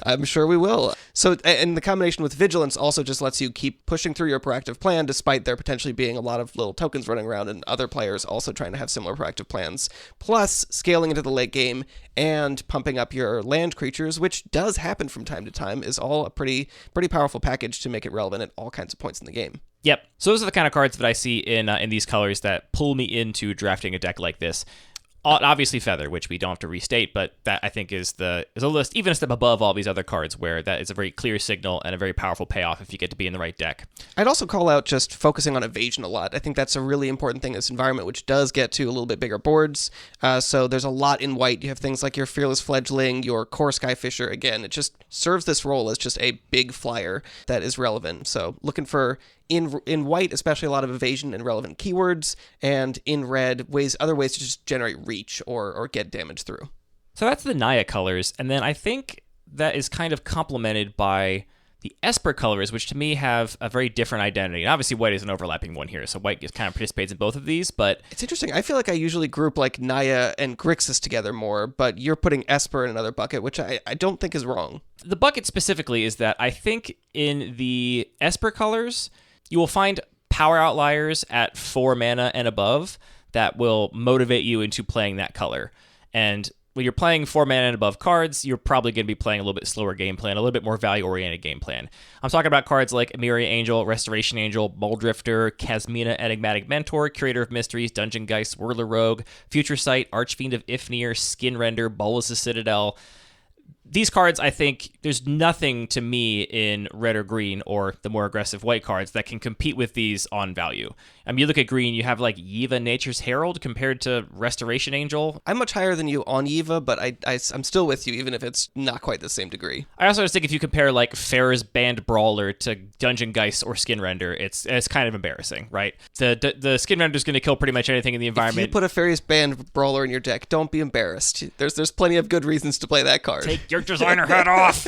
Speaker 5: I'm sure we will. So, and the combination with Vigilance also just lets you keep pushing through your proactive plan, despite there potentially being a lot of little tokens running around and other players also trying to have similar proactive plans. Plus, scaling into the late game and pumping up your land creatures, which does happen from time to time, is all a pretty powerful package to make it relevant at all kinds of points in the game.
Speaker 4: Yep. So those are the kind of cards that I see in these colors that pull me into drafting a deck like this. Obviously Feather, which we don't have to restate, but that I think is a list even a step above all these other cards where that is a very clear signal and a very powerful payoff if you get to be in the right deck.
Speaker 5: I'd also call out just focusing on evasion a lot. I think that's a really important thing in this environment, which does get to a little bit bigger boards. So there's a lot in white. You have things like your Fearless Fledgling, your Core Skyfisher. Again, it just serves this role as just a big flyer that is relevant. So looking for in white, especially a lot of evasion and relevant keywords, and in red, other ways to just generate reach or get damage through.
Speaker 4: So that's the Naya colors, and then I think that is kind of complemented by the Esper colors, which to me have a very different identity. And obviously white is an overlapping one here, so white kind of participates in both of these, but
Speaker 5: it's interesting. I feel like I usually group like Naya and Grixis together more, but you're putting Esper in another bucket, which I don't think is wrong.
Speaker 4: The bucket specifically is that I think in the Esper colors, you will find power outliers at 4 mana and above that will motivate you into playing that color. And when you're playing 4 mana and above cards, you're probably going to be playing a little bit slower game plan, a little bit more value-oriented game plan. I'm talking about cards like Emiria Angel, Restoration Angel, Muldrifter, Kasmina Enigmatic Mentor, Curator of Mysteries, Dungeon Geist, Whirler Rogue, Future Sight, Archfiend of Ifnir, Skinrender, Bolas' Citadel. These cards, I think, there's nothing to me in red or green or the more aggressive white cards that can compete with these on value. I mean, you look at green, you have like Yiva Nature's Herald compared to Restoration Angel.
Speaker 5: I'm much higher than you on Yiva, but I'm still with you, even if it's not quite the same degree.
Speaker 4: I also just think if you compare like Farah's Band Brawler to Dungeon Geist or Skinrender, it's kind of embarrassing, right? The Skinrender's going to kill pretty much anything in the environment.
Speaker 5: If you put a Fairy's Band Brawler in your deck, don't be embarrassed. There's plenty of good reasons to play that card.
Speaker 4: Take your designer hat off.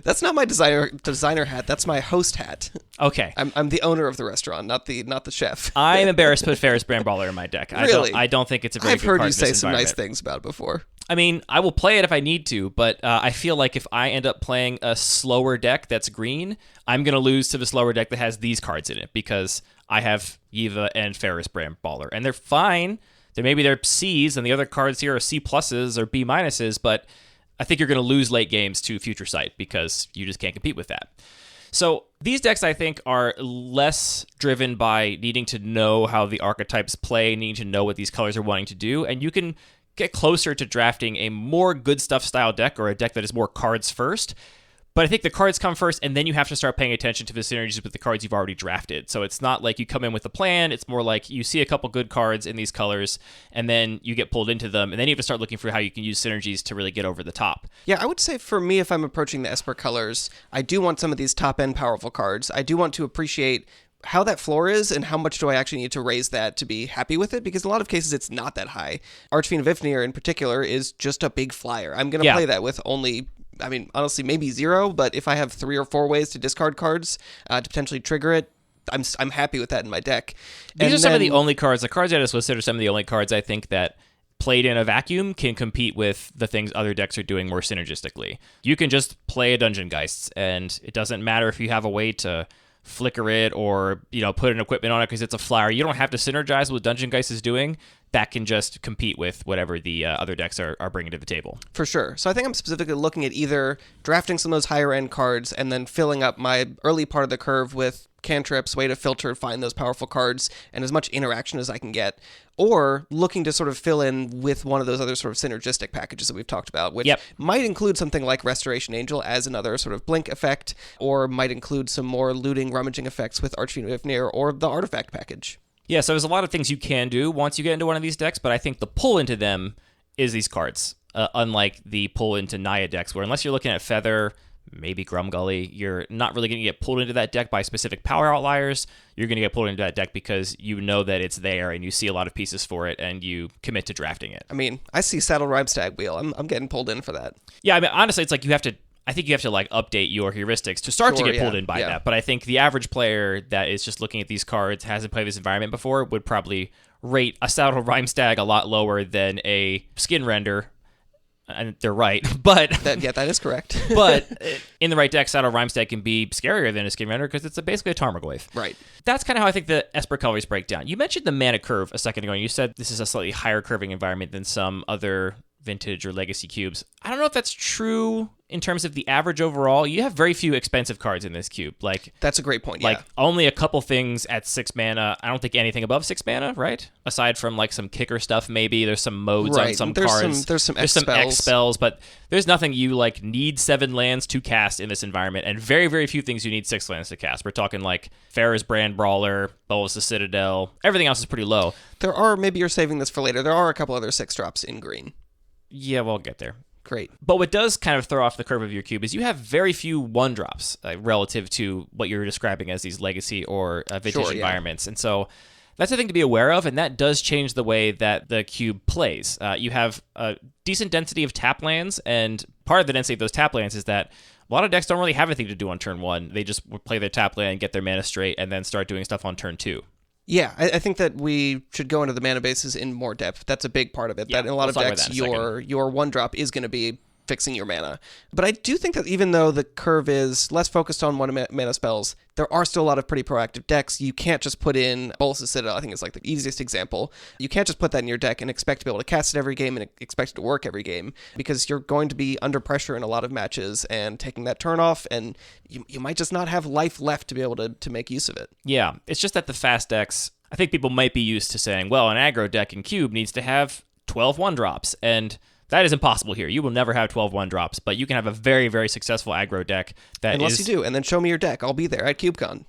Speaker 5: That's not my designer hat. That's my host hat.
Speaker 4: Okay.
Speaker 5: I'm the owner of the restaurant, not the chef.
Speaker 4: I'm embarrassed to put Farah's Brand Brawler in my deck.
Speaker 5: Really?
Speaker 4: I don't think it's a very
Speaker 5: I've
Speaker 4: good
Speaker 5: heard
Speaker 4: card
Speaker 5: you
Speaker 4: in this
Speaker 5: say some nice
Speaker 4: environment.
Speaker 5: things about it before.
Speaker 4: I mean, I will play it if I need to, but I feel like if I end up playing a slower deck that's green, I'm going to lose to the slower deck that has these cards in it because I have Yiva and Farah's Brand Brawler, and they're fine. Maybe they're C's, and the other cards here are C pluses or B minuses, but I think you're going to lose late games to Future Sight because you just can't compete with that. So these decks, I think, are less driven by needing to know how the archetypes play, needing to know what these colors are wanting to do, and you can get closer to drafting a more good stuff style deck or a deck that is more cards first. But I think the cards come first, and then you have to start paying attention to the synergies with the cards you've already drafted. So it's not like you come in with a plan. It's more like you see a couple good cards in these colors, and then you get pulled into them, and then you have to start looking for how you can use synergies to really get over the top.
Speaker 5: Yeah, I would say for me, if I'm approaching the Esper colors, I do want some of these top-end powerful cards. I do want to appreciate how that floor is and how much do I actually need to raise that to be happy with it, because in a lot of cases it's not that high. Archfiend of Ifnir in particular is just a big flyer. I'm going to play that with only, I mean, honestly, maybe 0, but if I have 3 or 4 ways to discard cards to potentially trigger it, I'm happy with that in my deck.
Speaker 4: These are some of the only cards, the cards I just listed are some of the only cards I think that played in a vacuum can compete with the things other decks are doing more synergistically. You can just play a Dungeon Geists, and it doesn't matter if you have a way to flicker it or, put an equipment on it because it's a flyer. You don't have to synergize with what Dungeon Geist is doing. That can just compete with whatever the other decks are bringing to the table.
Speaker 5: For sure. So I think I'm specifically looking at either drafting some of those higher end cards and then filling up my early part of the curve with cantrips, way to filter and find those powerful cards and as much interaction as I can get, or looking to sort of fill in with one of those other sort of synergistic packages that we've talked about, which might include something like Restoration Angel as another sort of blink effect, or might include some more looting, rummaging effects with Archfiend of Ifnir or the artifact package.
Speaker 4: Yeah, so there's a lot of things you can do once you get into one of these decks, but I think the pull into them is these cards, unlike the pull into Naya decks, where unless you're looking at Feather, maybe Grumgully, you're not really going to get pulled into that deck by specific power outliers. You're going to get pulled into that deck because you know that it's there and you see a lot of pieces for it and you commit to drafting it.
Speaker 5: I mean, I see Saddle Rhyme Stag Wheel. I'm getting pulled in for that.
Speaker 4: Yeah, I mean, honestly, it's like I think you have to like update your heuristics to start to get pulled in by that. But I think the average player that is just looking at these cards, hasn't played this environment before, would probably rate a Saddle Rhyme Stag a lot lower than a Skinrender. And they're right, but
Speaker 5: that is correct.
Speaker 4: But in the right deck, Saddle Rhyme Stag can be scarier than a Skinrender because it's basically a Tarmogoyf.
Speaker 5: Right.
Speaker 4: That's kind of how I think the Esper colors break down. You mentioned the mana curve a second ago, and you said this is a slightly higher curving environment than some other vintage or legacy cubes. I don't know if that's true in terms of the average overall. You have very few expensive cards in this cube.
Speaker 5: That's a great point.
Speaker 4: Like only a couple things at 6 mana. I don't think anything above 6 mana, right? Aside from like some kicker stuff, maybe there's some modes on some cards.
Speaker 5: There's some X
Speaker 4: spells, but there's nothing you like need 7 lands to cast in this environment, and very, very few things you need 6 lands to cast. We're talking like Farah's Brand Brawler, Bolas the Citadel. Everything else is pretty low.
Speaker 5: There are, maybe you're saving this for later, there are a couple other 6-drops in green.
Speaker 4: Yeah, we'll get there.
Speaker 5: Great.
Speaker 4: But what does kind of throw off the curve of your cube is you have very few 1-drops relative to what you're describing as these legacy or vintage environments. And so that's a thing to be aware of, and that does change the way that the cube plays. You have a decent density of tap lands, and part of the density of those tap lands is that a lot of decks don't really have anything to do on turn 1. They just play their tap land, get their mana straight, and then start doing stuff on turn 2.
Speaker 5: Yeah, I think that we should go into the mana bases in more depth. That's a big part of it.
Speaker 4: Yeah,
Speaker 5: that in a lot of decks, your 1-drop is going to be fixing your mana. But I do think that even though the curve is less focused on one mana spells, there are still a lot of pretty proactive decks. You can't just put in Bolas's Citadel, I think is like the easiest example. You can't just put that in your deck and expect to be able to cast it every game and expect it to work every game, because you're going to be under pressure in a lot of matches and taking that turn off, and you might just not have life left to be able to make use of it.
Speaker 4: Yeah, it's just that the fast decks, I think people might be used to saying, well, an aggro deck in Cube needs to have 12 1-drops, and that is impossible here. You will never have 12 1-drops, but you can have a very, very successful aggro deck that
Speaker 5: Unless you do, and then show me your deck. I'll be there at CubeCon.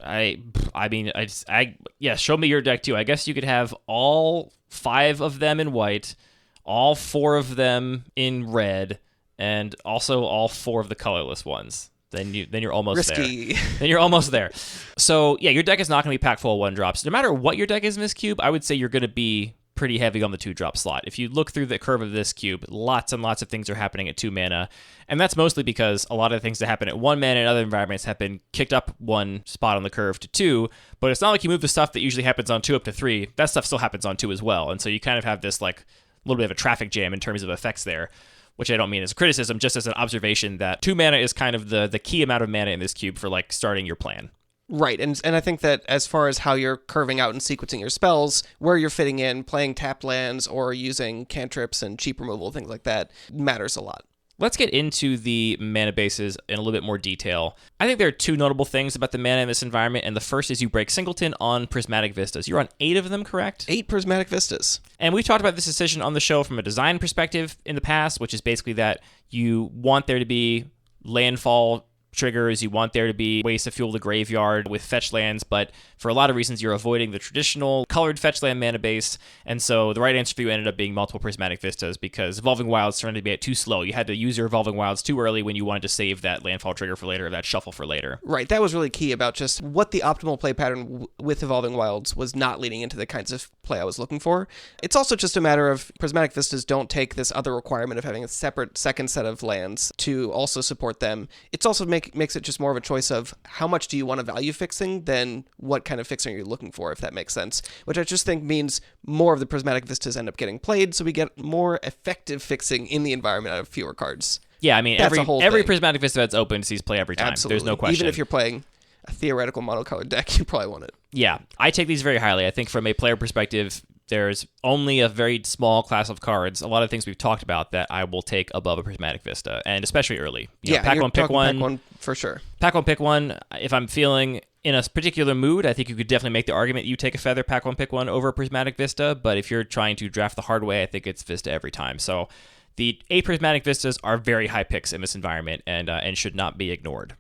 Speaker 4: Yeah, show me your deck too. I guess you could have all 5 of them in white, all 4 of them in red, and also all 4 of the colorless ones. Then you're almost
Speaker 5: Risky.
Speaker 4: there. Then you're almost there. So yeah, your deck is not going to be packed full of 1-drops. No matter what your deck is in this cube, I would say you're going to be pretty heavy on the 2-drop slot. If you look through the curve of this cube, lots and lots of things are happening at 2 mana, and that's mostly because a lot of the things that happen at 1 mana in other environments have been kicked up 1 spot on the curve to 2, but it's not like you move the stuff that usually happens on 2 up to 3. That stuff still happens on 2 as well, and so you kind of have this like little bit of a traffic jam in terms of effects there, which I don't mean as a criticism, just as an observation that 2 mana is kind of the key amount of mana in this cube for like starting your plan.
Speaker 5: Right, and I think that as far as how you're curving out and sequencing your spells, where you're fitting in, playing tapped lands or using cantrips and cheap removal, things like that, matters a lot.
Speaker 4: Let's get into the mana bases in a little bit more detail. I think there are 2 notable things about the mana in this environment, and the first is you break Singleton on Prismatic Vistas. You're on 8 of them, correct?
Speaker 5: 8 Prismatic Vistas.
Speaker 4: And we've talked about this decision on the show from a design perspective in the past, which is basically that you want there to be landfall triggers, you want there to be ways to fuel the graveyard with fetch lands, but for a lot of reasons you're avoiding the traditional colored fetch land mana base, and so the right answer for you ended up being multiple Prismatic Vistas because Evolving Wilds turned to be too slow. You had to use your Evolving Wilds too early when you wanted to save that landfall trigger for later, or that shuffle for later.
Speaker 5: Right, that was really key about just what the optimal play pattern with Evolving Wilds was not leading into the kinds of play I was looking for. It's also just a matter of Prismatic Vistas don't take this other requirement of having a separate second set of lands to also support them. It's also makes it just more of a choice of how much do you want to value fixing than what kind of fixing you're looking for, if that makes sense, which I just think means more of the Prismatic Vistas end up getting played, so we get more effective fixing in the environment out of fewer cards.
Speaker 4: Yeah, I mean,
Speaker 5: That's
Speaker 4: every Prismatic Vista that's open sees play every time.
Speaker 5: Absolutely.
Speaker 4: There's no question.
Speaker 5: Even if you're playing a theoretical monocolored deck, you probably want it.
Speaker 4: Yeah, I take these very highly. I think from a player perspective, there's only a very small class of cards, a lot of things we've talked about, that I will take above a Prismatic Vista, and especially early. Pack one, pick one.
Speaker 5: Pack one for sure.
Speaker 4: Pack one, pick one. If I'm feeling in a particular mood, I think you could definitely make the argument you take a feather, pack one, pick one over a Prismatic Vista, but if you're trying to draft the hard way, I think it's Vista every time. So the 8 Prismatic Vistas are very high picks in this environment and should not be ignored.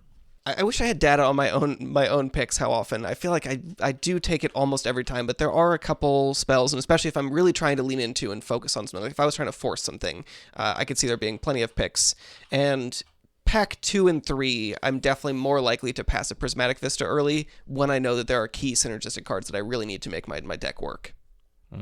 Speaker 5: I wish I had data on my own picks how often. I feel like I do take it almost every time, but there are a couple spells, and especially if I'm really trying to lean into and focus on something, like if I was trying to force something, I could see there being plenty of picks. And pack 2 and 3, I'm definitely more likely to pass a Prismatic Vista early when I know that there are key synergistic cards that I really need to make my deck work.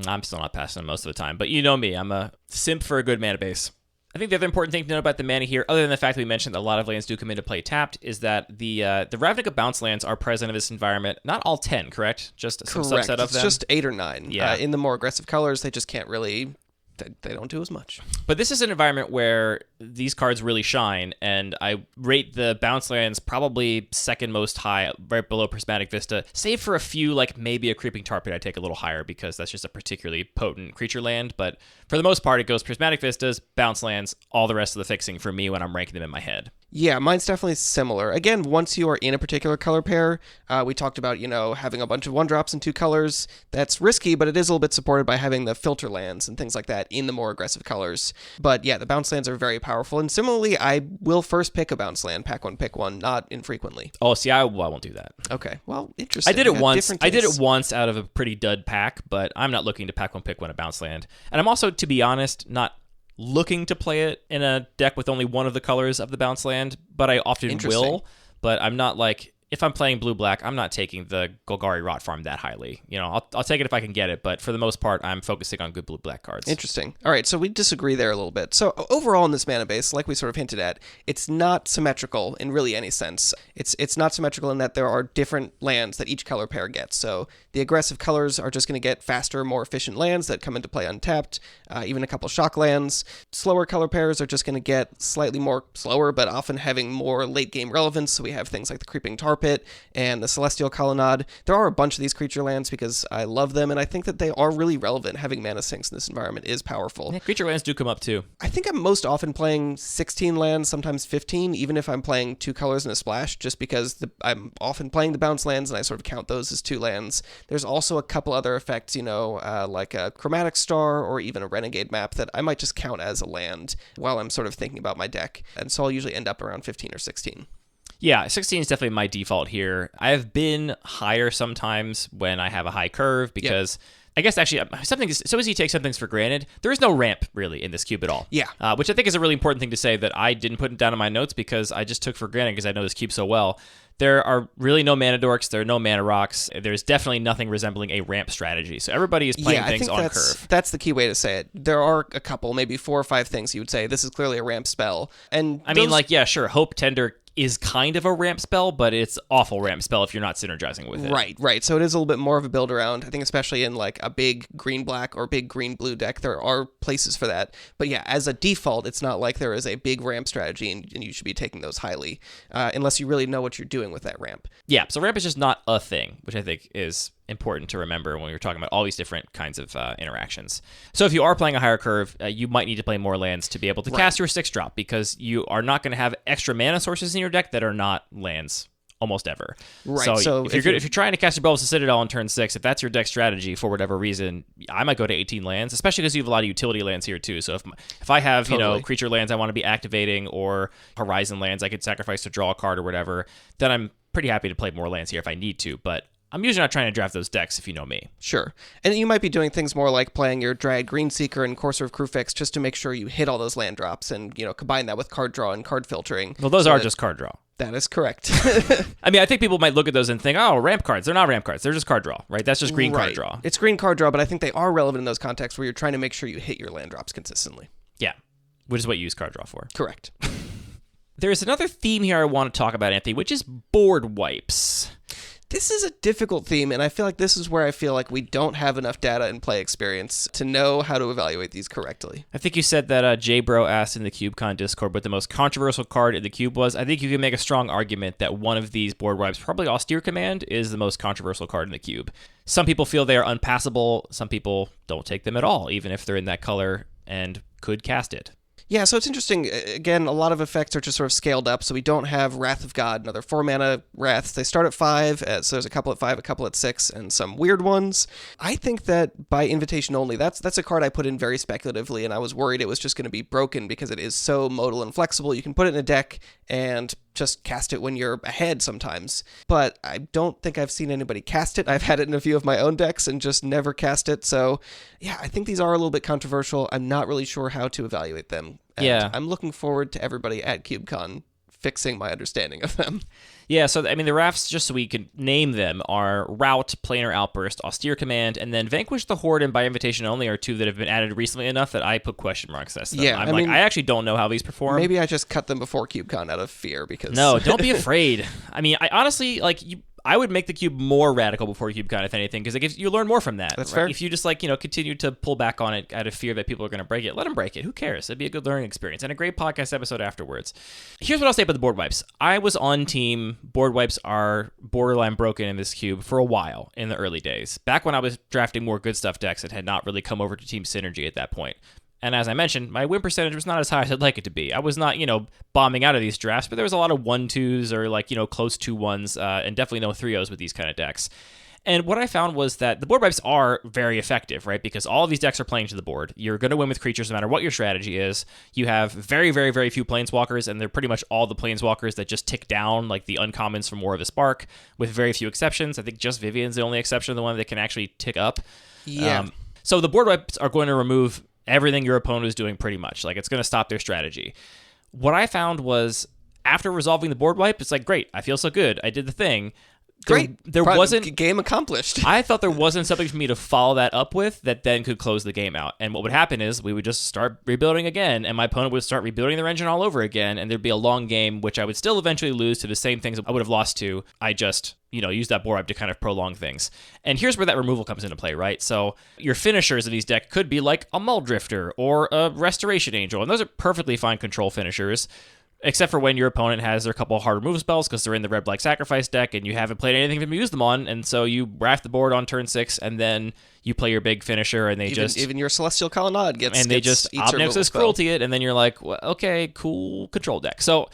Speaker 4: I'm still not passing them most of the time, but you know me, I'm a simp for a good mana base. I think the other important thing to note about the mana here, other than the fact that we mentioned that a lot of lands do come into play tapped, is that the Ravnica bounce lands are present in this environment. Not all 10, correct? Just some subset of them?
Speaker 5: It's just 8 or 9.
Speaker 4: Yeah.
Speaker 5: In the more aggressive colors, they just can't really... They don't do as much.
Speaker 4: But this is an environment where these cards really shine, and I rate the bounce lands probably second most high, right below Prismatic Vista, save for a few, like maybe a Creeping Tar Pit I take a little higher because that's just a particularly potent creature land, but for the most part it goes Prismatic Vistas, bounce lands, all the rest of the fixing for me when I'm ranking them in my head.
Speaker 5: Yeah, mine's definitely similar. Again, once you are in a particular color pair, we talked about, having a bunch of 1-drops in 2 colors. That's risky, but it is a little bit supported by having the filter lands and things like that in the more aggressive colors. But yeah, the bounce lands are very powerful. And similarly, I will first pick a bounce land, pack one, pick one, not infrequently.
Speaker 4: Oh, see, I won't do that.
Speaker 5: Okay, well, interesting.
Speaker 4: I did it once out of a pretty dud pack, but I'm not looking to pack one, pick one, a bounce land. And I'm also, to be honest, not looking to play it in a deck with only one of the colors of the bounce land, but I often will. But I'm not like, if I'm playing blue-black, I'm not taking the Golgari Rot Farm that highly. I'll take it if I can get it, but for the most part, I'm focusing on good blue-black cards.
Speaker 5: Interesting. All right, so we disagree there a little bit. So overall in this mana base, like we sort of hinted at, it's not symmetrical in really any sense. It's not symmetrical in that there are different lands that each color pair gets. So the aggressive colors are just going to get faster, more efficient lands that come into play untapped, even a couple shock lands. Slower color pairs are just going to get slightly more slower, but often having more late-game relevance. So we have things like the Creeping Tar Pit and the Celestial Colonnade. There are a bunch of these creature lands because I love them, and I think that they are really relevant. Having mana sinks in this environment is powerful.
Speaker 4: Yeah, creature lands do come up too.
Speaker 5: I think I'm most often playing 16 lands, sometimes 15, even if I'm playing 2 colors and a splash, just because I'm often playing the bounce lands, and I sort of count those as 2 lands. There's also a couple other effects, like a Chromatic Star or even a Renegade map that I might just count as a land while I'm sort of thinking about my deck, and so I'll usually end up around 15 or 16.
Speaker 4: Yeah, 16 is definitely my default here. I've been higher sometimes when I have a high curve because I guess actually something is so easy to take some things for granted. There is no ramp really in this cube at all.
Speaker 5: Yeah.
Speaker 4: Which I think is a really important thing to say that I didn't put it down in my notes because I just took for granted because I know this cube so well. There are really no mana dorks. There are no mana rocks. There's definitely nothing resembling a ramp strategy. So everybody is playing things on curve.
Speaker 5: That's the key way to say it. There are a couple, maybe 4 or 5 things you would say, this is clearly a ramp spell. And
Speaker 4: I mean, sure, Hope Tender is kind of a ramp spell, but it's awful ramp spell if you're not synergizing with it.
Speaker 5: Right. So it is a little bit more of a build around. I think especially in like a big green-black or big green-blue deck, there are places for that. But yeah, as a default, it's not like there is a big ramp strategy and you should be taking those highly, unless you really know what you're doing with that ramp.
Speaker 4: Yeah, so ramp is just not a thing, which I think is important to remember when we're talking about all these different kinds of interactions. So if you are playing a higher curve, you might need to play more lands to be able to cast your 6-drop because you are not going to have extra mana sources in your deck that are not lands almost ever.
Speaker 5: Right.
Speaker 4: So if you're trying to cast your Bells of Citadel on turn 6, if that's your deck strategy for whatever reason, I might go to 18 lands, especially because you have a lot of utility lands here too. So if I have creature lands I want to be activating or Horizon lands I could sacrifice to draw a card or whatever, then I'm pretty happy to play more lands here if I need to. But I'm usually not trying to draft those decks if you know me.
Speaker 5: Sure. And you might be doing things more like playing your Dryad Greenseeker and Courser of Crufix just to make sure you hit all those land drops and, combine that with card draw and card filtering.
Speaker 4: Well, those are just card draw.
Speaker 5: That is correct.
Speaker 4: I mean, I think people might look at those and think, oh, ramp cards. They're not ramp cards. They're just card draw, right? That's just green card draw.
Speaker 5: It's green card draw, but I think they are relevant in those contexts where you're trying to make sure you hit your land drops consistently.
Speaker 4: Yeah, which is what you use card draw for.
Speaker 5: Correct.
Speaker 4: There's another theme here I want to talk about, Anthony, which is board wipes.
Speaker 5: This is a difficult theme, and I feel like this is where I feel like we don't have enough data and play experience to know how to evaluate these correctly.
Speaker 4: I think you said that J-Bro asked in the CubeCon Discord what the most controversial card in the cube was. I think you can make a strong argument that one of these board wipes, probably Austere Command, is the most controversial card in the cube. Some people feel they are unpassable. Some people don't take them at all, even if they're in that color and could cast it.
Speaker 5: Yeah, so it's interesting. Again, a lot of effects are just sort of scaled up, so we don't have Wrath of God, another 4-mana Wraths. They start at 5, so there's a couple at 5, a couple at 6, and some weird ones. I think that by invitation only, that's a card I put in very speculatively, and I was worried it was just going to be broken because it is so modal and flexible. You can put it in a deck and just cast it when you're ahead sometimes. But I don't think I've seen anybody cast it. I've had it in a few of my own decks and just never cast it. So yeah, I think these are a little bit controversial. I'm not really sure how to evaluate them. And I'm looking forward to everybody at CubeCon fixing my understanding of them.
Speaker 4: Yeah, so I mean, the rafts, just so we can name them, are Rout, Planar Outburst, Austere Command, and then Vanquish the Horde and By Invitation Only are 2 that have been added recently enough that I put question marks next to them.
Speaker 5: Yeah,
Speaker 4: I actually don't know how these perform.
Speaker 5: Maybe I just cut them before CubeCon out of fear because...
Speaker 4: No, don't be afraid. I mean, I honestly, I would make the cube more radical before CubeCon, if anything, because you learn more from that.
Speaker 5: That's fair.
Speaker 4: If you just continue to pull back on it out of fear that people are going to break it, let them break it. Who cares? It'd be a good learning experience and a great podcast episode afterwards. Here's what I'll say about the board wipes. I was on team board wipes are borderline broken in this cube for a while in the early days. Back when I was drafting more good stuff decks, it had not really come over to Team Synergy at that point. And as I mentioned, my win percentage was not as high as I'd like it to be. I was not, bombing out of these drafts, but there was a lot of 1-2s or close 2-1s, and definitely no 3-0s with these kind of decks. And what I found was that the board wipes are very effective, right? Because all of these decks are playing to the board. You're going to win with creatures no matter what your strategy is. You have very, very, very few planeswalkers, and they're pretty much all the planeswalkers that just tick down, like the uncommons from War of the Spark, with very few exceptions. I think just Vivian's the only exception, the one that can actually tick up.
Speaker 5: Yeah.
Speaker 4: So the board wipes are going to remove everything your opponent is doing pretty much. Like, it's going to stop their strategy. What I found was, after resolving the board wipe, it's like, great, I feel so good. I did the thing.
Speaker 5: Great.
Speaker 4: There wasn't...
Speaker 5: Game accomplished.
Speaker 4: I thought there wasn't something for me to follow that up with that then could close the game out. And what would happen is we would just start rebuilding again, and my opponent would start rebuilding their engine all over again, and there'd be a long game, which I would still eventually lose to the same things I would have lost to. I just, use that board wipe to kind of prolong things. And here's where that removal comes into play, right? So your finishers in these decks could be like a Mull Drifter or a Restoration Angel, and those are perfectly fine control finishers. Except for when your opponent has their couple of hard removal spells because they're in the Red Black Sacrifice deck and you haven't played anything to use them on, and so you raft the board on turn 6 and then you play your big finisher and they
Speaker 5: even your Celestial Colonnade
Speaker 4: they just Obnexus Cruelty it, and then you're like, well, okay, cool control deck. So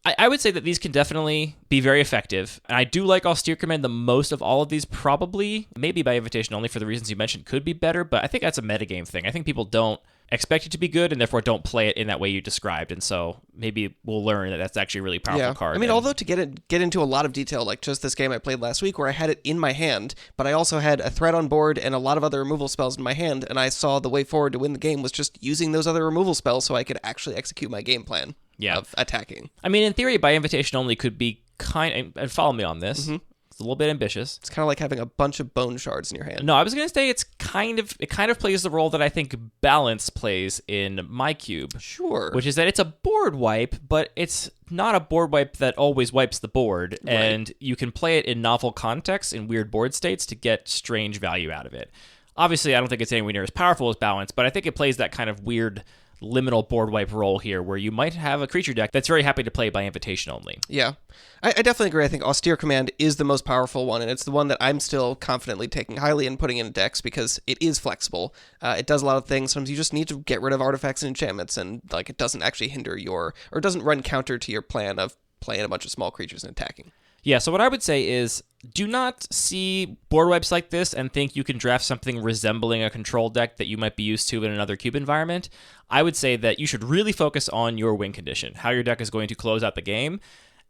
Speaker 4: I would say that these can definitely be very effective, and I do like Austere Command the most of all of these, probably, maybe by invitation only for the reasons you mentioned could be better, but I think that's a metagame thing. I think people don't expect it to be good and therefore don't play it in that way you described, and so maybe we'll learn that that's actually a really powerful card.
Speaker 5: I mean, although to get into a lot of detail, like just this game I played last week where I had it in my hand, but I also had a threat on board and a lot of other removal spells in my hand, and I saw the way forward to win the game was just using those other removal spells so I could actually execute my game plan of attacking.
Speaker 4: I mean, in theory, by invitation only could be and follow me on this. Mm-hmm. It's a little bit ambitious.
Speaker 5: It's kind of like having a bunch of bone shards in your hand.
Speaker 4: No, I was going to say it kind of plays the role that I think balance plays in my cube.
Speaker 5: Sure.
Speaker 4: Which is that it's a board wipe, but it's not a board wipe that always wipes the board, right. And you can play it in novel contexts in weird board states to get strange value out of it. Obviously, I don't think it's anywhere near as powerful as balance, but I think it plays that kind of weird liminal board wipe role here where you might have a creature deck that's very happy to play by invitation only.
Speaker 5: Yeah, I definitely agree. I think Austere Command is the most powerful one, and it's the one that I'm still confidently taking highly and putting in decks because it is flexible. It does a lot of things. Sometimes you just need to get rid of artifacts and enchantments, and it doesn't actually hinder or it doesn't run counter to your plan of playing a bunch of small creatures and attacking.
Speaker 4: Yeah, so what I would say is do not see board wipes like this and think you can draft something resembling a control deck that you might be used to in another cube environment. I would say that you should really focus on your win condition, how your deck is going to close out the game,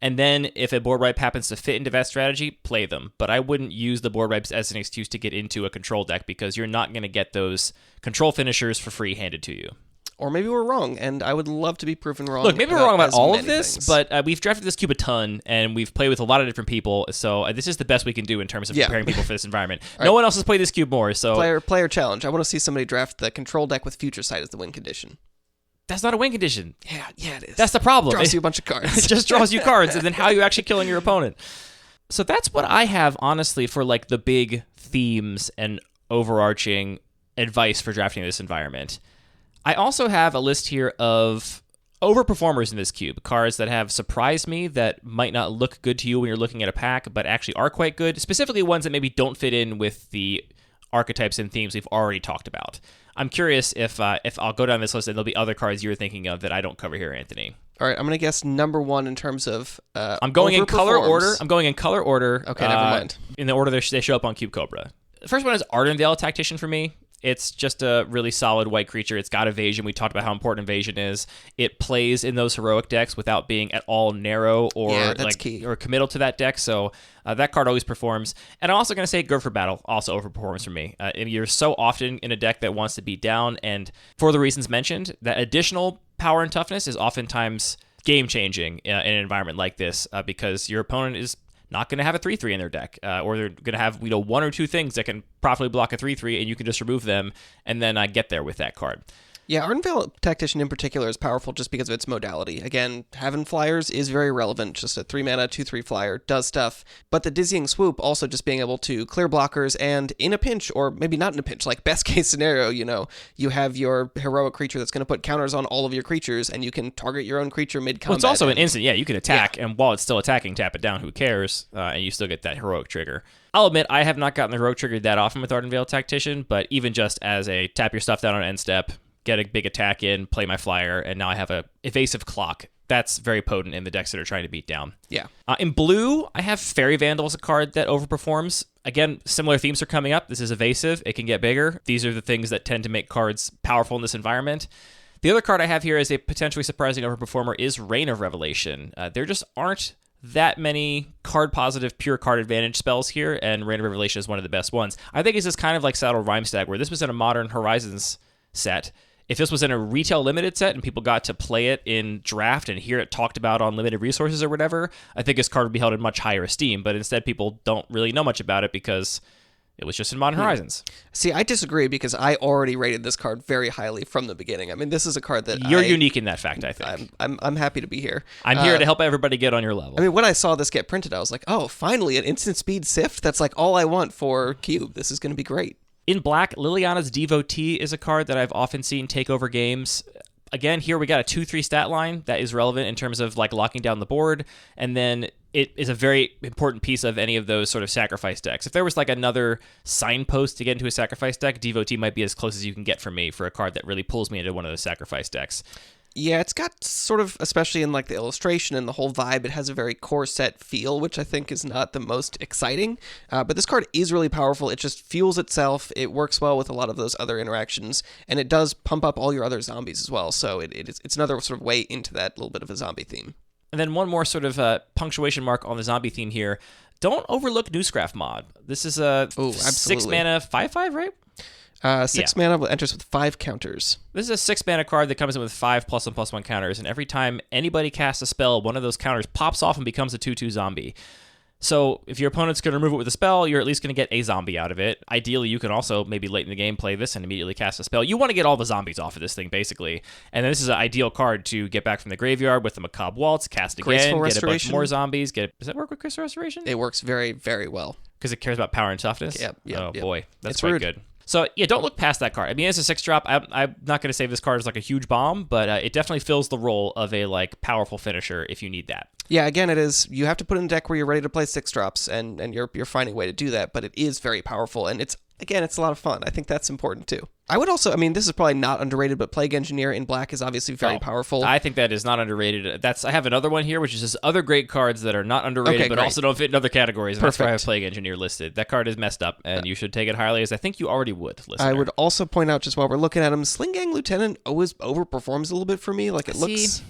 Speaker 4: and then if a board wipe happens to fit into that strategy, play them. But I wouldn't use the board wipes as an excuse to get into a control deck because you're not going to get those control finishers for free handed to you.
Speaker 5: Or maybe we're wrong, and I would love to be proven wrong.
Speaker 4: Look, maybe we're wrong about all of this, but we've drafted this cube a ton, and we've played with a lot of different people, so this is the best we can do in terms of preparing people for this environment. No one else has played this cube more, so...
Speaker 5: Player challenge. I want to see somebody draft the control deck with Future Sight as the win condition.
Speaker 4: That's not a win condition.
Speaker 5: Yeah, it is.
Speaker 4: That's the problem.
Speaker 5: Draws you a bunch of cards.
Speaker 4: It just draws you cards, and then how are you actually killing your opponent? So that's what I have, honestly, for the big themes and overarching advice for drafting this environment. I also have a list here of overperformers in this cube, cards that have surprised me that might not look good to you when you're looking at a pack, but actually are quite good, specifically ones that maybe don't fit in with the archetypes and themes we've already talked about. I'm curious if I'll go down this list and there'll be other cards you're thinking of that I don't cover here, Anthony.
Speaker 5: All right, I'm going to guess number one in terms of
Speaker 4: I'm going in color order.
Speaker 5: Okay, never mind.
Speaker 4: In the order they show up on Cube Cobra. The first one is Ardenvale Tactician for me. It's just a really solid white creature. It's got evasion. We talked about how important evasion is. It plays in those heroic decks without being at all narrow or
Speaker 5: key.
Speaker 4: or committal to that deck. So that card always performs. And I'm also going to say Good for Battle also overperforms for me. You're so often in a deck that wants to beat down, and for the reasons mentioned, that additional power and toughness is oftentimes game-changing in an environment like this because your opponent is not going to have a 3/3 in their deck, or they're going to have one or two things that can properly block a 3/3, and you can just remove them and then get there with that card.
Speaker 5: Yeah, Ardenvale Tactician in particular is powerful just because of its modality. Again, having flyers is very relevant. Just a 3-mana, 2/3 flyer does stuff. But the Dizzying Swoop, also just being able to clear blockers, and in a pinch, or maybe not in a pinch, like best case scenario, you have your heroic creature that's going to put counters on all of your creatures, and you can target your own creature mid-combat.
Speaker 4: Well, it's also an instant. Yeah, you can attack, and while it's still attacking, tap it down, who cares? And you still get that heroic trigger. I'll admit, I have not gotten the heroic trigger that often with Ardenvale Tactician, but even just as a tap your stuff down on end step, get a big attack in, play my flyer, and now I have a evasive clock. That's very potent in the decks that are trying to beat down.
Speaker 5: Yeah.
Speaker 4: In blue, I have Fairy Vandal as a card that overperforms. Again, similar themes are coming up. This is evasive. It can get bigger. These are the things that tend to make cards powerful in this environment. The other card I have here as a potentially surprising overperformer is Reign of Revelation. There just aren't that many card-positive, pure card advantage spells here, and Reign of Revelation is one of the best ones. I think it's just kind of like Saddle Rhymestag, where this was in a Modern Horizons set. if this was in a retail limited set and people got to play it in draft and hear it talked about on limited resources or whatever, I think this card would be held in much higher esteem. But instead, people don't really know much about it because it was just in Modern Horizons.
Speaker 5: See, I disagree because I already rated this card very highly from the beginning. I mean, this is a card that
Speaker 4: You're unique in that fact, I think.
Speaker 5: I'm happy to be here.
Speaker 4: I'm here to help everybody get on your level.
Speaker 5: I mean, when I saw this get printed, I was like, oh, finally, an instant speed Sift? That's like all I want for Cube. This is going to be great.
Speaker 4: In black, Liliana's Devotee is a card that I've often seen take over games. Again, here we got a 2-3 stat line that is relevant in terms of like locking down the board, and then it is a very important piece of any of those sort of sacrifice decks. If there was like another signpost to get into a sacrifice deck, Devotee might be as close as you can get for me for a card that really pulls me into one of those sacrifice decks.
Speaker 5: Yeah, it's got sort of, especially in like the illustration and the whole vibe, it has a very core set feel, which I think is not the most exciting. But this card is really powerful. It just fuels itself. It works well with a lot of those other interactions, and it does pump up all your other zombies as well. So it's another sort of way into that little bit of a zombie theme.
Speaker 4: And then one more sort of punctuation mark on the zombie theme here. Don't overlook Newscraft mod. This is a 6 mana 5/5, right?
Speaker 5: 6 mana enters with 5 counters.
Speaker 4: This is a 6 mana card that comes in with 5 +1/+1 counters, and every time anybody casts a spell, one of those counters pops off and becomes a 2/2 zombie. So if your opponent's going to remove it with a spell, you're at least going to get a zombie out of it. Ideally, you can also, maybe late in the game, play this and immediately cast a spell. You want to get all the zombies off of this thing, basically. And then this is an ideal card to get back from the graveyard with the Macabre Waltz, cast again, get a bunch more zombies. Does that work with Crystal Restoration?
Speaker 5: It works very, very well.
Speaker 4: Because it cares about power and toughness?
Speaker 5: Yep.
Speaker 4: Boy, that's
Speaker 5: It's
Speaker 4: quite
Speaker 5: rude.
Speaker 4: good. So, yeah, don't look past that card. I mean, it's a 6-drop. I'm not going to say this card is like a huge bomb, but it definitely fills the role of a like powerful finisher if you need that.
Speaker 5: Yeah, again, it is. You have to put in a deck where you're ready to play 6-drops, and you're finding a way to do that, but it is very powerful, and it's a lot of fun. I think that's important, too. I would also, I mean, this is probably not underrated, but Plague Engineer in black is obviously very powerful.
Speaker 4: I think that is not underrated. I have another one here, which is just other great cards that are not underrated, but also don't fit in other categories. And that's why I have Plague Engineer listed. That card is messed up, and you should take it highly, as I think you already would, listener.
Speaker 5: I would also point out, just while we're looking at him, Sling Gang Lieutenant always overperforms a little bit for me. Like, it looks...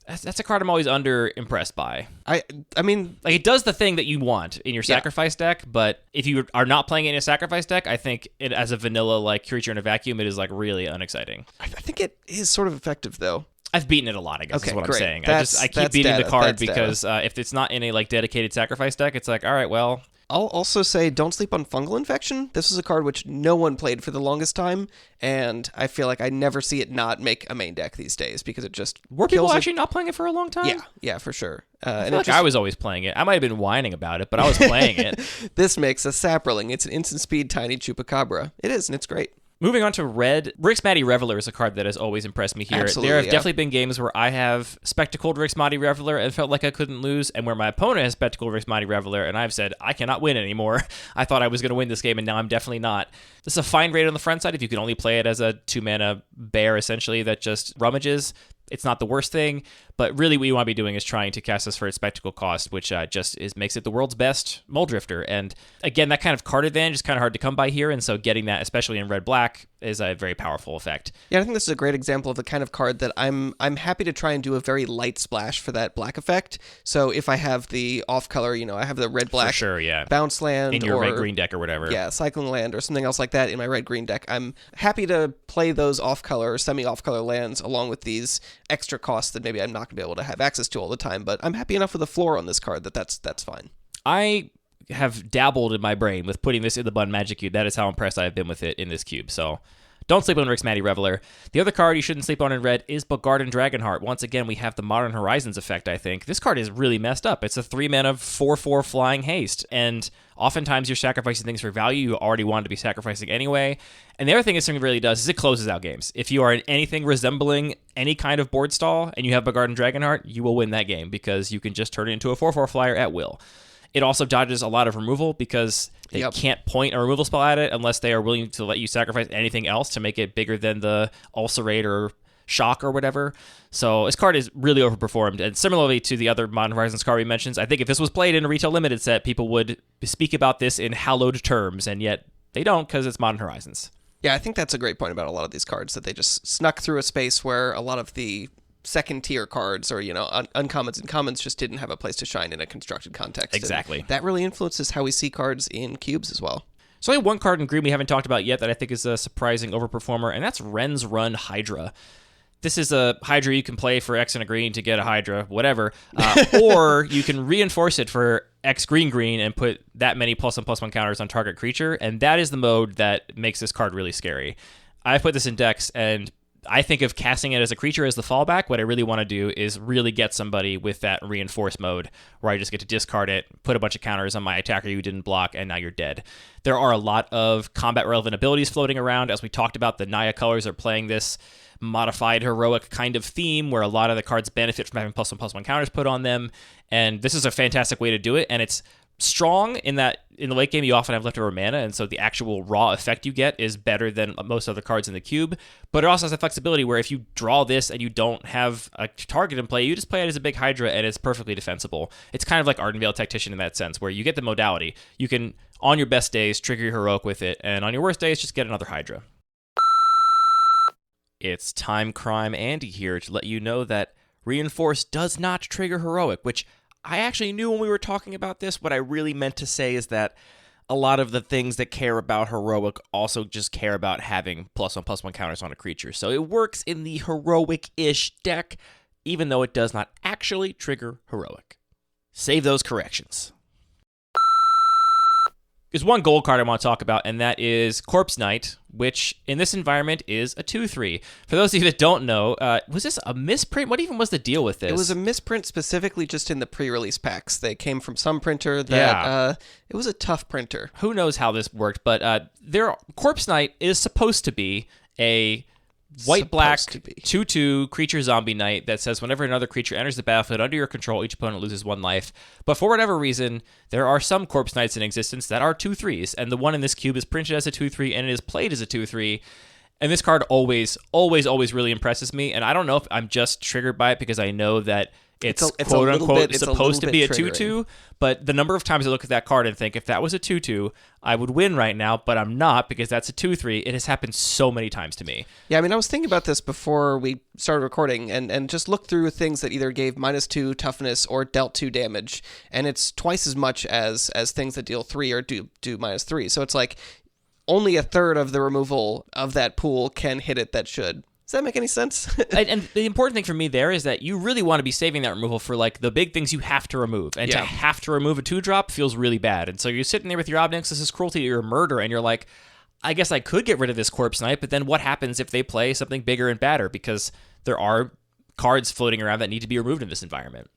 Speaker 4: That's a card I'm always under impressed by.
Speaker 5: I mean,
Speaker 4: like, it does the thing that you want in your sacrifice deck, but if you are not playing it in a sacrifice deck, I think it as a vanilla like creature in a vacuum, it is like really unexciting.
Speaker 5: I think it is sort of effective though.
Speaker 4: I've beaten it a lot, I guess, is what I'm saying. I keep
Speaker 5: that's
Speaker 4: beating
Speaker 5: data.
Speaker 4: the card
Speaker 5: That's
Speaker 4: because if it's not in a like dedicated sacrifice deck, it's like, all right, well.
Speaker 5: I'll also say don't sleep on Fungal Infection. This is a card which no one played for the longest time, and I feel like I never see it not make a main deck these days because it just
Speaker 4: Were people actually not playing it for a long time?
Speaker 5: Yeah, for sure.
Speaker 4: I feel like I was always playing it. I might have been whining about it, but I was playing it.
Speaker 5: This makes a Saproling. It's an instant speed tiny Chupacabra. It is, and it's great.
Speaker 4: Moving on to red, Rixmati Reveler is a card that has always impressed me here.
Speaker 5: Absolutely,
Speaker 4: there have definitely been games where I have spectacled Rixmati Reveler and felt like I couldn't lose, and where my opponent has spectacled Rixmati Reveler and I've said, I cannot win anymore. I thought I was going to win this game, and now I'm definitely not. This is a fine rate on the front side if you can only play it as a 2-mana bear, essentially, that just rummages. It's not the worst thing, but really what you want to be doing is trying to cast this for its spectacle cost, which makes it the world's best Muldrifter. And again, that kind of card advantage is kind of hard to come by here, and so getting that, especially in red-black, is a very powerful effect.
Speaker 5: Yeah, I think this is a great example of the kind of card that I'm happy to try and do a very light splash for that black effect. So if I have the off-color, I have the red-black bounce land
Speaker 4: in your red-green deck or whatever.
Speaker 5: Yeah, cycling land or something else like that in my red-green deck. I'm happy to play those off-color, semi-off-color lands along with these extra costs that maybe I'm not going to be able to have access to all the time, but I'm happy enough with the floor on this card that's fine.
Speaker 4: I have dabbled in my brain with putting this in the Bun Magic Cube. That is how impressed I have been with it in this cube. So don't sleep on Rixmati Reveler. The other card you shouldn't sleep on in red is Bogardan Dragonheart. Once again, we have the Modern Horizons effect, I think. This card is really messed up. It's a 3-mana 4/4 flying haste, and oftentimes you're sacrificing things for value you already wanted to be sacrificing anyway. And the other thing this thing really does is it closes out games. If you are in anything resembling any kind of board stall and you have Bogardan Dragonheart, you will win that game because you can just turn it into a 4/4 flyer at will. It also dodges a lot of removal because they can't point a removal spell at it unless they are willing to let you sacrifice anything else to make it bigger than the Ulcerate or Shock or whatever. So this card is really overperformed. And similarly to the other Modern Horizons card we mentioned, I think if this was played in a retail limited set, people would speak about this in hallowed terms, and yet they don't because it's Modern Horizons.
Speaker 5: Yeah, I think that's a great point about a lot of these cards, that they just snuck through a space where a lot of the second-tier cards or, uncommons and commons just didn't have a place to shine in a constructed context.
Speaker 4: Exactly.
Speaker 5: And that really influences how we see cards in cubes as well.
Speaker 4: There's only one card in green we haven't talked about yet that I think is a surprising overperformer, and that's Ren's Run Hydra. This is a Hydra you can play for X and a green to get a Hydra, whatever. Or you can reinforce it for X green and put that many +1/+1 counters on target creature, and that is the mode that makes this card really scary. I put this in decks, and I think of casting it as a creature as the fallback. What I really want to do is really get somebody with that reinforce mode where I just get to discard it, put a bunch of counters on my attacker you didn't block, and now you're dead. There are a lot of combat-relevant abilities floating around. As we talked about, the Naya colors are playing this modified heroic kind of theme where a lot of the cards benefit from having +1/+1 counters put on them, and this is a fantastic way to do it, and it's strong in that in the late game you often have leftover mana, and so the actual raw effect you get is better than most other cards in the cube, but it also has a flexibility where if you draw this and you don't have a target in play, you just play it as a big Hydra and it's perfectly defensible. It's kind of like Ardenvale Tactician in that sense, where you get the modality. You can, on your best days, trigger your heroic with it, and on your worst days, just get another Hydra. It's Time Crime Andy here to let you know that Reinforce does not trigger heroic, which I actually knew when we were talking about this. What I really meant to say is that a lot of the things that care about heroic also just care about having +1/+1 counters on a creature. So it works in the heroic-ish deck, even though it does not actually trigger heroic. Save those corrections. There's one gold card I want to talk about, and that is Corpse Knight, which in this environment is a 2/3. For those of you that don't know, was this a misprint? What even was the deal with this?
Speaker 5: It was a misprint specifically just in the pre-release packs. They came from some printer that it was a tough printer.
Speaker 4: Who knows how this worked, but Corpse Knight is supposed to be a white-black 2/2 creature zombie knight that says whenever another creature enters the battlefield under your control, each opponent loses 1 life. But for whatever reason, there are some Corpse Knights in existence that are 2/3s, and the one in this cube is printed as a 2/3, and it is played as a 2/3. And this card always really impresses me, and I don't know if I'm just triggered by it because I know that it's quote-unquote supposed to be a 2/2, but the number of times I look at that card and think, if that was a 2/2, I would win right now, but I'm not because that's a 2/3. It has happened so many times to me.
Speaker 5: Yeah, I mean, I was thinking about this before we started recording and just looked through things that either gave -2 toughness or dealt 2 damage, and it's twice as much as things that deal 3 or do -3. So it's like only a third of the removal of that pool can hit it that should. Does that make any sense?
Speaker 4: And the important thing for me there is that you really want to be saving that removal for like the big things you have to remove. And to have to remove a 2-drop feels really bad. And so you're sitting there with your Obnix, this is cruelty or murder, and you're like, I guess I could get rid of this Corpse Knight, but then what happens if they play something bigger and badder? Because there are cards floating around that need to be removed in this environment.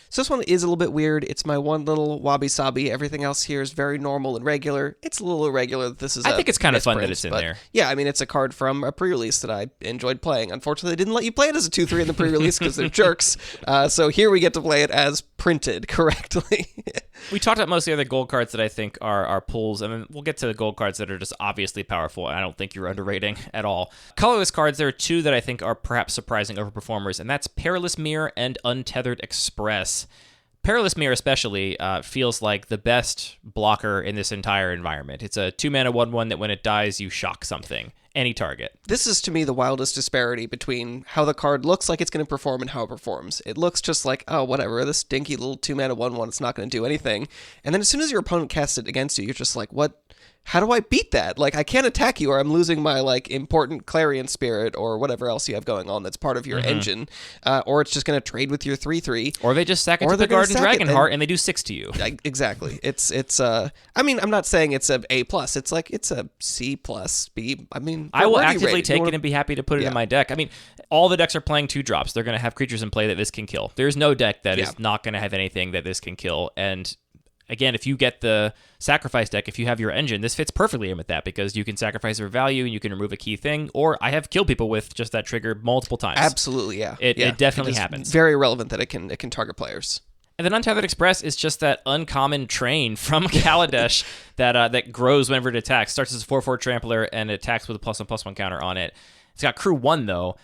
Speaker 5: So this one is a little bit weird. It's my one little wabi-sabi. Everything else here is very normal and regular. It's a little irregular that this is
Speaker 4: I think it's kind of fun that it's in there.
Speaker 5: Yeah, I mean, it's a card from a pre-release that I enjoyed playing. Unfortunately, they didn't let you play it as a 2/3 in the pre-release because they're jerks. So here we get to play it as printed correctly.
Speaker 4: We talked about most of the other gold cards that I think are pulls, and then we'll get to the gold cards that are just obviously powerful, and I don't think you're underrating at all. Colorless cards, there are 2 that I think are perhaps surprising overperformers, and that's Perilous Mirror and Untethered Express. Perilous Mirror especially feels like the best blocker in this entire environment. It's a 2-mana 1/1 that when it dies, you shock something. Any target.
Speaker 5: This is, to me, the wildest disparity between how the card looks like it's going to perform and how it performs. It looks just like, oh, whatever, this dinky little 2-mana 1/1, it's not going to do anything. And then as soon as your opponent casts it against you, you're just like, what? How do I beat that? Like, I can't attack you or I'm losing my, like, important Clarion Spirit or whatever else you have going on that's part of your engine. Or it's just going to trade with your 3/3.
Speaker 4: Or they just sack it to the Garden Dragonheart and they do 6 to you.
Speaker 5: Exactly. I mean, I'm not saying it's a A+. It's like, it's a C+, B. I mean,
Speaker 4: I will actively take it and be happy to put it in my deck. I mean, all the decks are playing 2-drops. They're going to have creatures in play that this can kill. There's no deck that is not going to have anything that this can kill. And again, if you get the sacrifice deck, if you have your engine, this fits perfectly in with that because you can sacrifice for value and you can remove a key thing, or I have killed people with just that trigger multiple times.
Speaker 5: Absolutely, yeah.
Speaker 4: It definitely happens.
Speaker 5: Very relevant that it can target players.
Speaker 4: And then Untethered Express is just that uncommon train from Kaladesh that grows whenever it attacks. Starts as a 4/4 trampler and it attacks with a +1/+1 counter on it. It's got crew 1 though.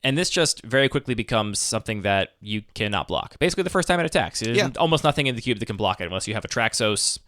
Speaker 4: And this just very quickly becomes something that you cannot block. Basically, the first time it attacks. There's almost nothing in the cube that can block it unless you have a Traxos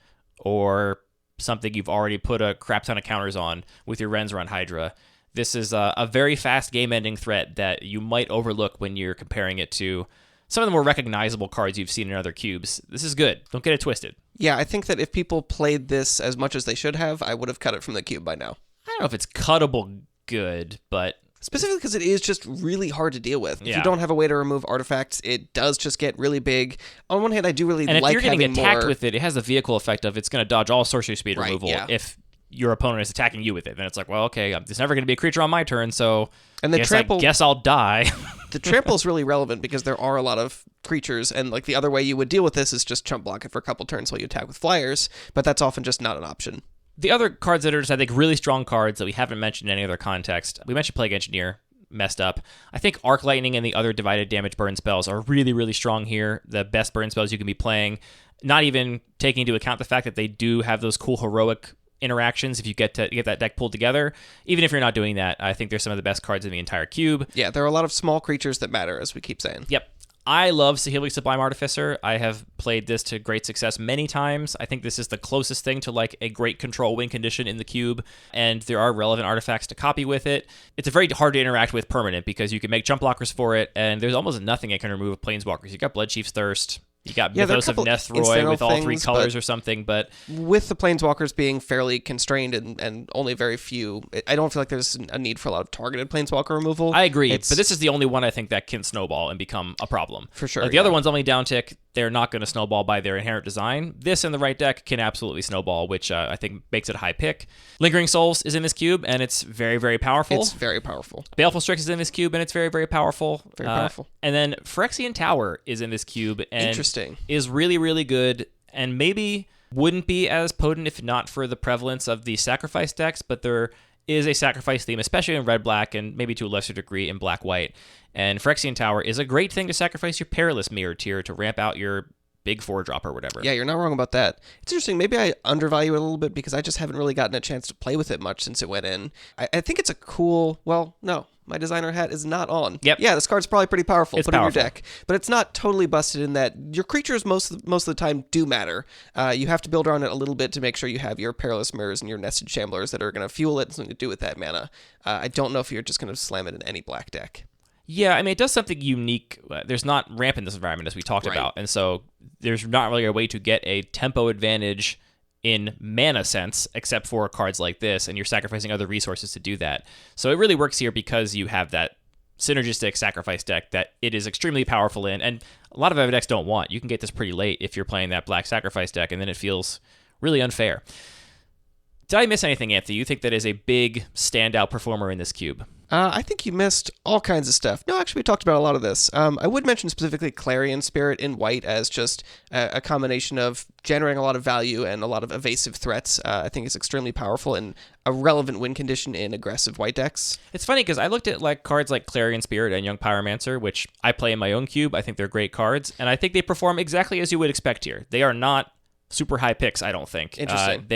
Speaker 4: or something you've already put a crap ton of counters on with your Ren's Run Hydra. This is a very fast game-ending threat that you might overlook when you're comparing it to some of the more recognizable cards you've seen in other cubes. This is good. Don't get it twisted.
Speaker 5: Yeah, I think that if people played this as much as they should have, I would have cut it from the cube by now.
Speaker 4: I don't know if it's cuttable good, but
Speaker 5: Specifically because it is just really hard to deal with. If
Speaker 4: Yeah.
Speaker 5: you don't have a way to remove artifacts, it does just get really big. On one hand, I do really
Speaker 4: and if
Speaker 5: like
Speaker 4: you're getting
Speaker 5: having
Speaker 4: attacked
Speaker 5: more...
Speaker 4: with it, it has the vehicle effect of it's going to dodge all sorcery speed
Speaker 5: Right,
Speaker 4: removal
Speaker 5: yeah.
Speaker 4: if your opponent is attacking you with it. Then it's like, well, okay, there's never going to be a creature on my turn, so
Speaker 5: And the
Speaker 4: I guess I'll die.
Speaker 5: The trample is really relevant because there are a lot of creatures, and like the other way you would deal with this is just chump block it for a couple turns while you attack with flyers, but that's often just not an option.
Speaker 4: The other cards that are just, I think, really strong cards that we haven't mentioned in any other context, we mentioned Plague Engineer, messed up. I think Arc Lightning and the other divided damage burn spells are really, really strong here. The best burn spells you can be playing, not even taking into account the fact that they do have those cool heroic interactions if you get to get that deck pulled together. Even if you're not doing that, I think they're some of the best cards in the entire cube.
Speaker 5: Yeah, there are a lot of small creatures that matter, as we keep saying.
Speaker 4: Yep. I love Saheeli Sublime Artificer. I have played this to great success many times. I think this is the closest thing to like a great control win condition in the cube, and there are relevant artifacts to copy with it. It's a very hard to interact with permanent because you can make jump blockers for it, and there's almost nothing it can remove with Planeswalkers. You got Bloodchief's Thirst. You got
Speaker 5: Yeah, there are a
Speaker 4: Mythos of
Speaker 5: couple
Speaker 4: Nethroi
Speaker 5: incidental
Speaker 4: with all three
Speaker 5: things,
Speaker 4: colors
Speaker 5: but
Speaker 4: or something, but
Speaker 5: with the Planeswalkers being fairly constrained and only very few, I don't feel like there's a need for a lot of targeted Planeswalker removal.
Speaker 4: I agree,
Speaker 5: It's-
Speaker 4: but this is the only one I think that can snowball and become a problem.
Speaker 5: For sure,
Speaker 4: Like the other ones only downtick, they're not going to snowball by their inherent design. This in the right deck can absolutely snowball, which I think makes it a high pick. Lingering Souls is in this cube, and it's very, very powerful.
Speaker 5: It's very powerful.
Speaker 4: Baleful Strix is in this cube, and it's very, very powerful.
Speaker 5: Very powerful.
Speaker 4: And then Phyrexian Tower is in this cube, and
Speaker 5: Interesting.
Speaker 4: is really, really good, and maybe wouldn't be as potent if not for the prevalence of the sacrifice decks, but there is a sacrifice theme, especially in red-black, and maybe to a lesser degree in black-white. And Phyrexian Tower is a great thing to sacrifice your Perilous Mirror tier to ramp out your big 4-drop or whatever.
Speaker 5: Yeah, you're not wrong about that. It's interesting. Maybe I undervalue it a little bit because I just haven't really gotten a chance to play with it much since it went in. I think it's a cool... Well, no. My designer hat is not on.
Speaker 4: Yep.
Speaker 5: Yeah, this card's probably pretty powerful.
Speaker 4: It's
Speaker 5: Put it in
Speaker 4: powerful.
Speaker 5: your deck. But it's not totally busted in that your creatures most of the time do matter. You have to build around it a little bit to make sure you have your Perilous Mirrors and your Nested Shamblers that are going to fuel it and something to do with that mana. I don't know if you're just going to slam it in any black deck.
Speaker 4: Yeah, I mean, it does something unique. There's not ramp in this environment, as we talked
Speaker 5: Right.
Speaker 4: about, and so there's not really a way to get a tempo advantage in mana sense, except for cards like this, and you're sacrificing other resources to do that. So it really works here because you have that synergistic sacrifice deck that it is extremely powerful in, and a lot of other decks don't want. You can get this pretty late if you're playing that black sacrifice deck, and then it feels really unfair. Did I miss anything, Anthony? You think that is a big standout performer in this cube?
Speaker 5: I think you missed all kinds of stuff. No, actually, we talked about a lot of this. I would mention specifically Clarion Spirit in white as just a combination of generating a lot of value and a lot of evasive threats. I think it's extremely powerful and a relevant win condition in aggressive white decks.
Speaker 4: It's funny because I looked at like cards like Clarion Spirit and Young Pyromancer, which I play in my own cube. I think they're great cards, and I think they perform exactly as you would expect here. They are not super high picks, I don't think.
Speaker 5: Interesting.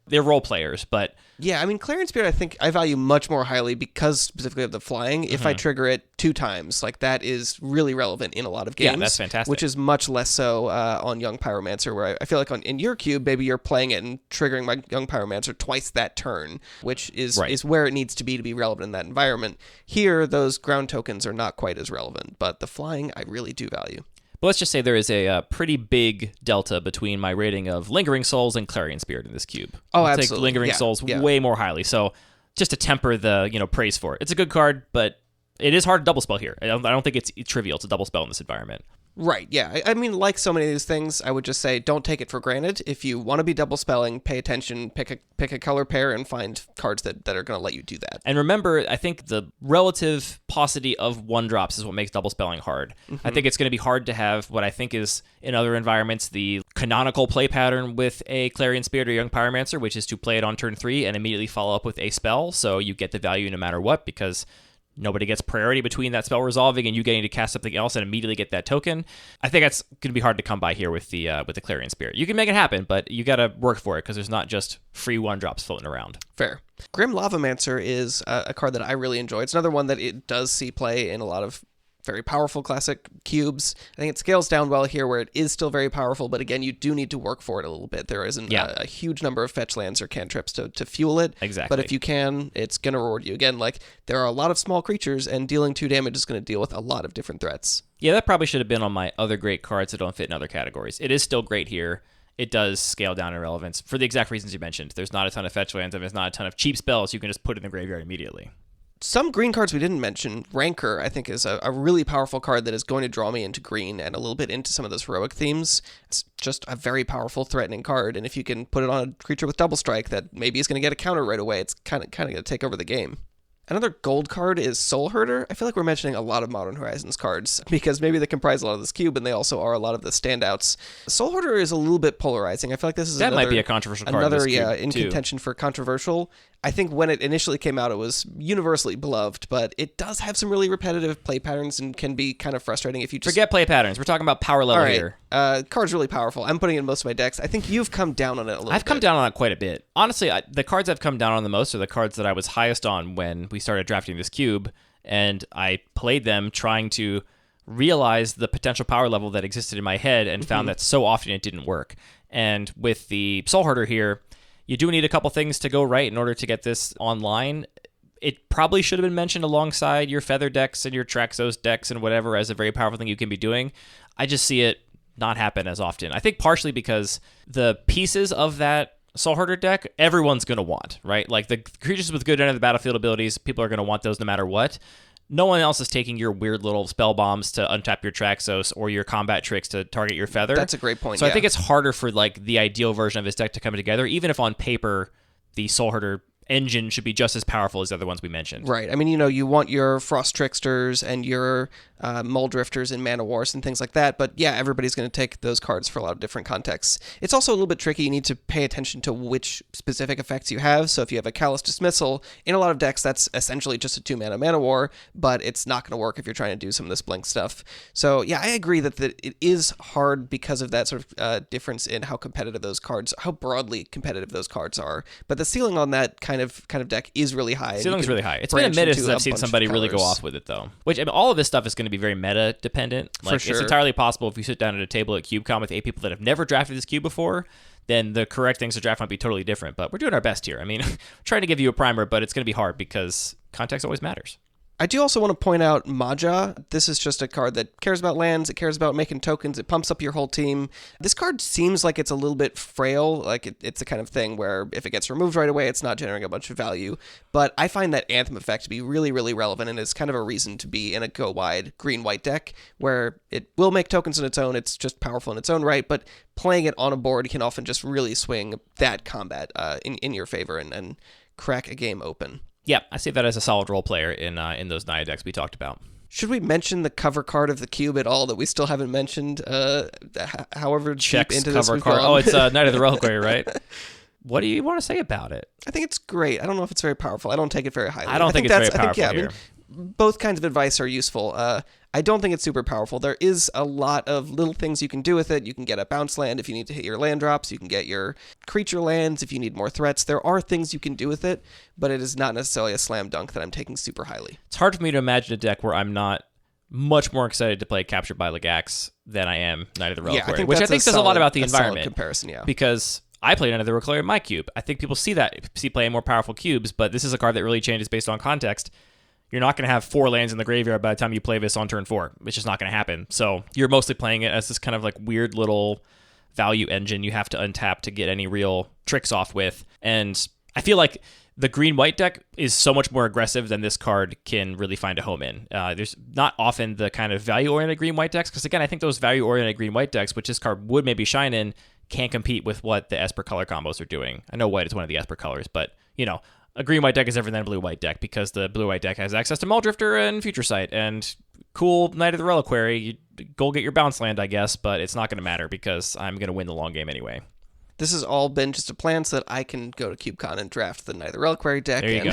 Speaker 4: They're role players, but
Speaker 5: Yeah, I mean, Clarion Spirit I think I value much more highly because specifically of the flying. If I trigger it 2 times, like that is really relevant in a lot of games.
Speaker 4: Yeah, that's fantastic.
Speaker 5: Which is much less so on Young Pyromancer, where I feel like in your cube, maybe you're playing it and triggering my Young Pyromancer twice that turn, which is
Speaker 4: Right.
Speaker 5: is where it needs to be relevant in that environment. Here, those ground tokens are not quite as relevant, but the flying I really do value.
Speaker 4: But let's just say there is a pretty big delta between my rating of Lingering Souls and Clarion Spirit in this cube.
Speaker 5: Oh,
Speaker 4: I'll take
Speaker 5: absolutely.
Speaker 4: Lingering
Speaker 5: Yeah,
Speaker 4: Souls
Speaker 5: yeah.
Speaker 4: way more highly. So just to temper the praise for it. It's a good card, but it is hard to double spell here. I don't think it's trivial to double spell in this environment.
Speaker 5: Right, yeah. I mean, like so many of these things, I would just say don't take it for granted. If you want to be double spelling, pay attention, pick a color pair, and find cards that are going to let you do that.
Speaker 4: And remember, I think the relative paucity of 1-drops is what makes double spelling hard. I think it's going to be hard to have what I think is, in other environments, the canonical play pattern with a Clarion Spirit or Young Pyromancer, which is to play it on turn 3 and immediately follow up with a spell, so you get the value no matter what, because nobody gets priority between that spell resolving and you getting to cast something else and immediately get that token. I think that's going to be hard to come by here with the Clarion Spirit. You can make it happen, but you got to work for it because there's not just free 1-drops floating around.
Speaker 5: Fair. Grim Lavamancer is a card that I really enjoy. It's another one that it does see play in a lot of very powerful classic cubes. I think it scales down well here where it is still very powerful, but again, you do need to work for it a little bit. There isn't a huge number of fetch lands or cantrips to fuel it.
Speaker 4: Exactly.
Speaker 5: But if you can, it's going to reward you. Again, like there are a lot of small creatures and dealing 2 damage is going to deal with a lot of different threats.
Speaker 4: Yeah, that probably should have been on my other great cards that don't fit in other categories. It is still great here. it does scale down in relevance for the exact reasons you mentioned. There's not a ton of fetch lands, and there's not a ton of cheap spells you can just put in the graveyard immediately.
Speaker 5: Some green cards we didn't mention. Rancor, I think, is a really powerful card that is going to draw me into green and a little bit into some of those heroic themes. It's just a very powerful, threatening card, and if you can put it on a creature with double strike that maybe is going to get a counter right away, it's kind of going to take over the game. Another gold card is Soul Herder. I feel like we're mentioning a lot of Modern Horizons cards because maybe they comprise a lot of this cube and they also are a lot of the standouts. Soul Herder is a little bit polarizing. I feel like this is
Speaker 4: might be a controversial card.
Speaker 5: Another,
Speaker 4: in
Speaker 5: contention for controversial. I think when it initially came out, it was universally beloved, but it does have some really repetitive play patterns and can be kind of frustrating if you just...
Speaker 4: Forget play patterns. We're talking about power level here.
Speaker 5: Card's really powerful. I'm putting it in most of my decks. I think you've come down on it a little bit.
Speaker 4: I've come down on it quite a bit. Honestly, the cards I've come down on the most are the cards that I was highest on when we started drafting this cube, and I played them trying to realize the potential power level that existed in my head and found that so often it didn't work. And with the Soul Herder here, you do need a couple things to go right in order to get this online. It probably should have been mentioned alongside your Feather decks and your Traxos decks and whatever as a very powerful thing you can be doing. I just see it not happen as often. I think partially because the pieces of that Soul Herder deck, everyone's going to want, right? Like the creatures with good end of the battlefield abilities, people are going to want those no matter what. No one else is taking your weird little spell bombs to untap your Traxos or your combat tricks to target your Feather.
Speaker 5: That's a great point.
Speaker 4: So I think it's harder for like the ideal version of his deck to come together, even if on paper the Soul Herder engine should be just as powerful as the other ones we mentioned.
Speaker 5: Right. I mean, you want your Frost Tricksters and your Mull Drifters and Mana Wars and things like that, but yeah, everybody's going to take those cards for a lot of different contexts. It's also a little bit tricky. You need to pay attention to which specific effects you have. So if you have a Callous Dismissal, in a lot of decks, that's essentially just a 2-mana Mana War, but it's not going to work if you're trying to do some of this blink stuff. So yeah, I agree that it is hard because of that sort of difference in how competitive those cards, how broadly competitive those cards are. But the ceiling on that kind of deck is really high.
Speaker 4: Ceiling's really high. It's been a minute since I've seen somebody really go off with it, though. Which, I mean, all of this stuff is going to be very meta dependent. Like,
Speaker 5: for sure.
Speaker 4: It's entirely possible if you sit down at a table at CubeCon with 8 people that have never drafted this cube before, then the correct things to draft might be totally different. But we're doing our best here. I mean, trying to give you a primer, but it's going to be hard because context always matters.
Speaker 5: I do also want to point out Maja. This is just a card that cares about lands, it cares about making tokens, it pumps up your whole team. This card seems like it's a little bit frail, like it's the kind of thing where if it gets removed right away, it's not generating a bunch of value. But I find that Anthem effect to be really, really relevant, and it's kind of a reason to be in a go-wide green-white deck, where it will make tokens on its own, it's just powerful in its own right, but playing it on a board can often just really swing that combat in your favor and crack a game open.
Speaker 4: Yeah, I see that as a solid role player in those Naya decks we talked about.
Speaker 5: Should we mention the cover card of the cube at all that we still haven't mentioned? However deep into this we've gone.
Speaker 4: Oh, it's Night of the Reliquary, right? What do you want to say about it?
Speaker 5: I think it's great. I don't know if it's very powerful. I don't take it very highly.
Speaker 4: I don't think it's very powerful here.
Speaker 5: Both kinds of advice are useful. I don't think it's super powerful. There is a lot of little things you can do with it. You can get a bounce land if you need to hit your land drops. You can get your creature lands if you need more threats. There are things you can do with it, but it is not necessarily a slam dunk that I'm taking super highly.
Speaker 4: It's hard for me to imagine a deck where I'm not much more excited to play Captured by Lagax than I am Night of the Reliquary, which I think says a lot about the environment.
Speaker 5: Comparison, yeah.
Speaker 4: Because I played Night of the Reliquary in my cube. I think people see playing more powerful cubes, but this is a card that really changes based on context. You're not going to have 4 lands in the graveyard by the time you play this on turn 4. It's just not going to happen. So you're mostly playing it as this kind of like weird little value engine you have to untap to get any real tricks off with. And I feel like the green-white deck is so much more aggressive than this card can really find a home in. There's not often the kind of value-oriented green-white decks, because again, I think those value-oriented green-white decks, which this card would maybe shine in, can't compete with what the Esper color combos are doing. I know white is one of the Esper colors, but, a green-white deck is different than a blue-white deck because the blue-white deck has access to Mull Drifter and Future Sight and cool Night of the Reliquary. You go get your bounce land, I guess, but it's not going to matter because I'm going to win the long game anyway.
Speaker 5: This has all been just a plan so that I can go to CubeCon and draft the Night of the Reliquary deck.
Speaker 4: There you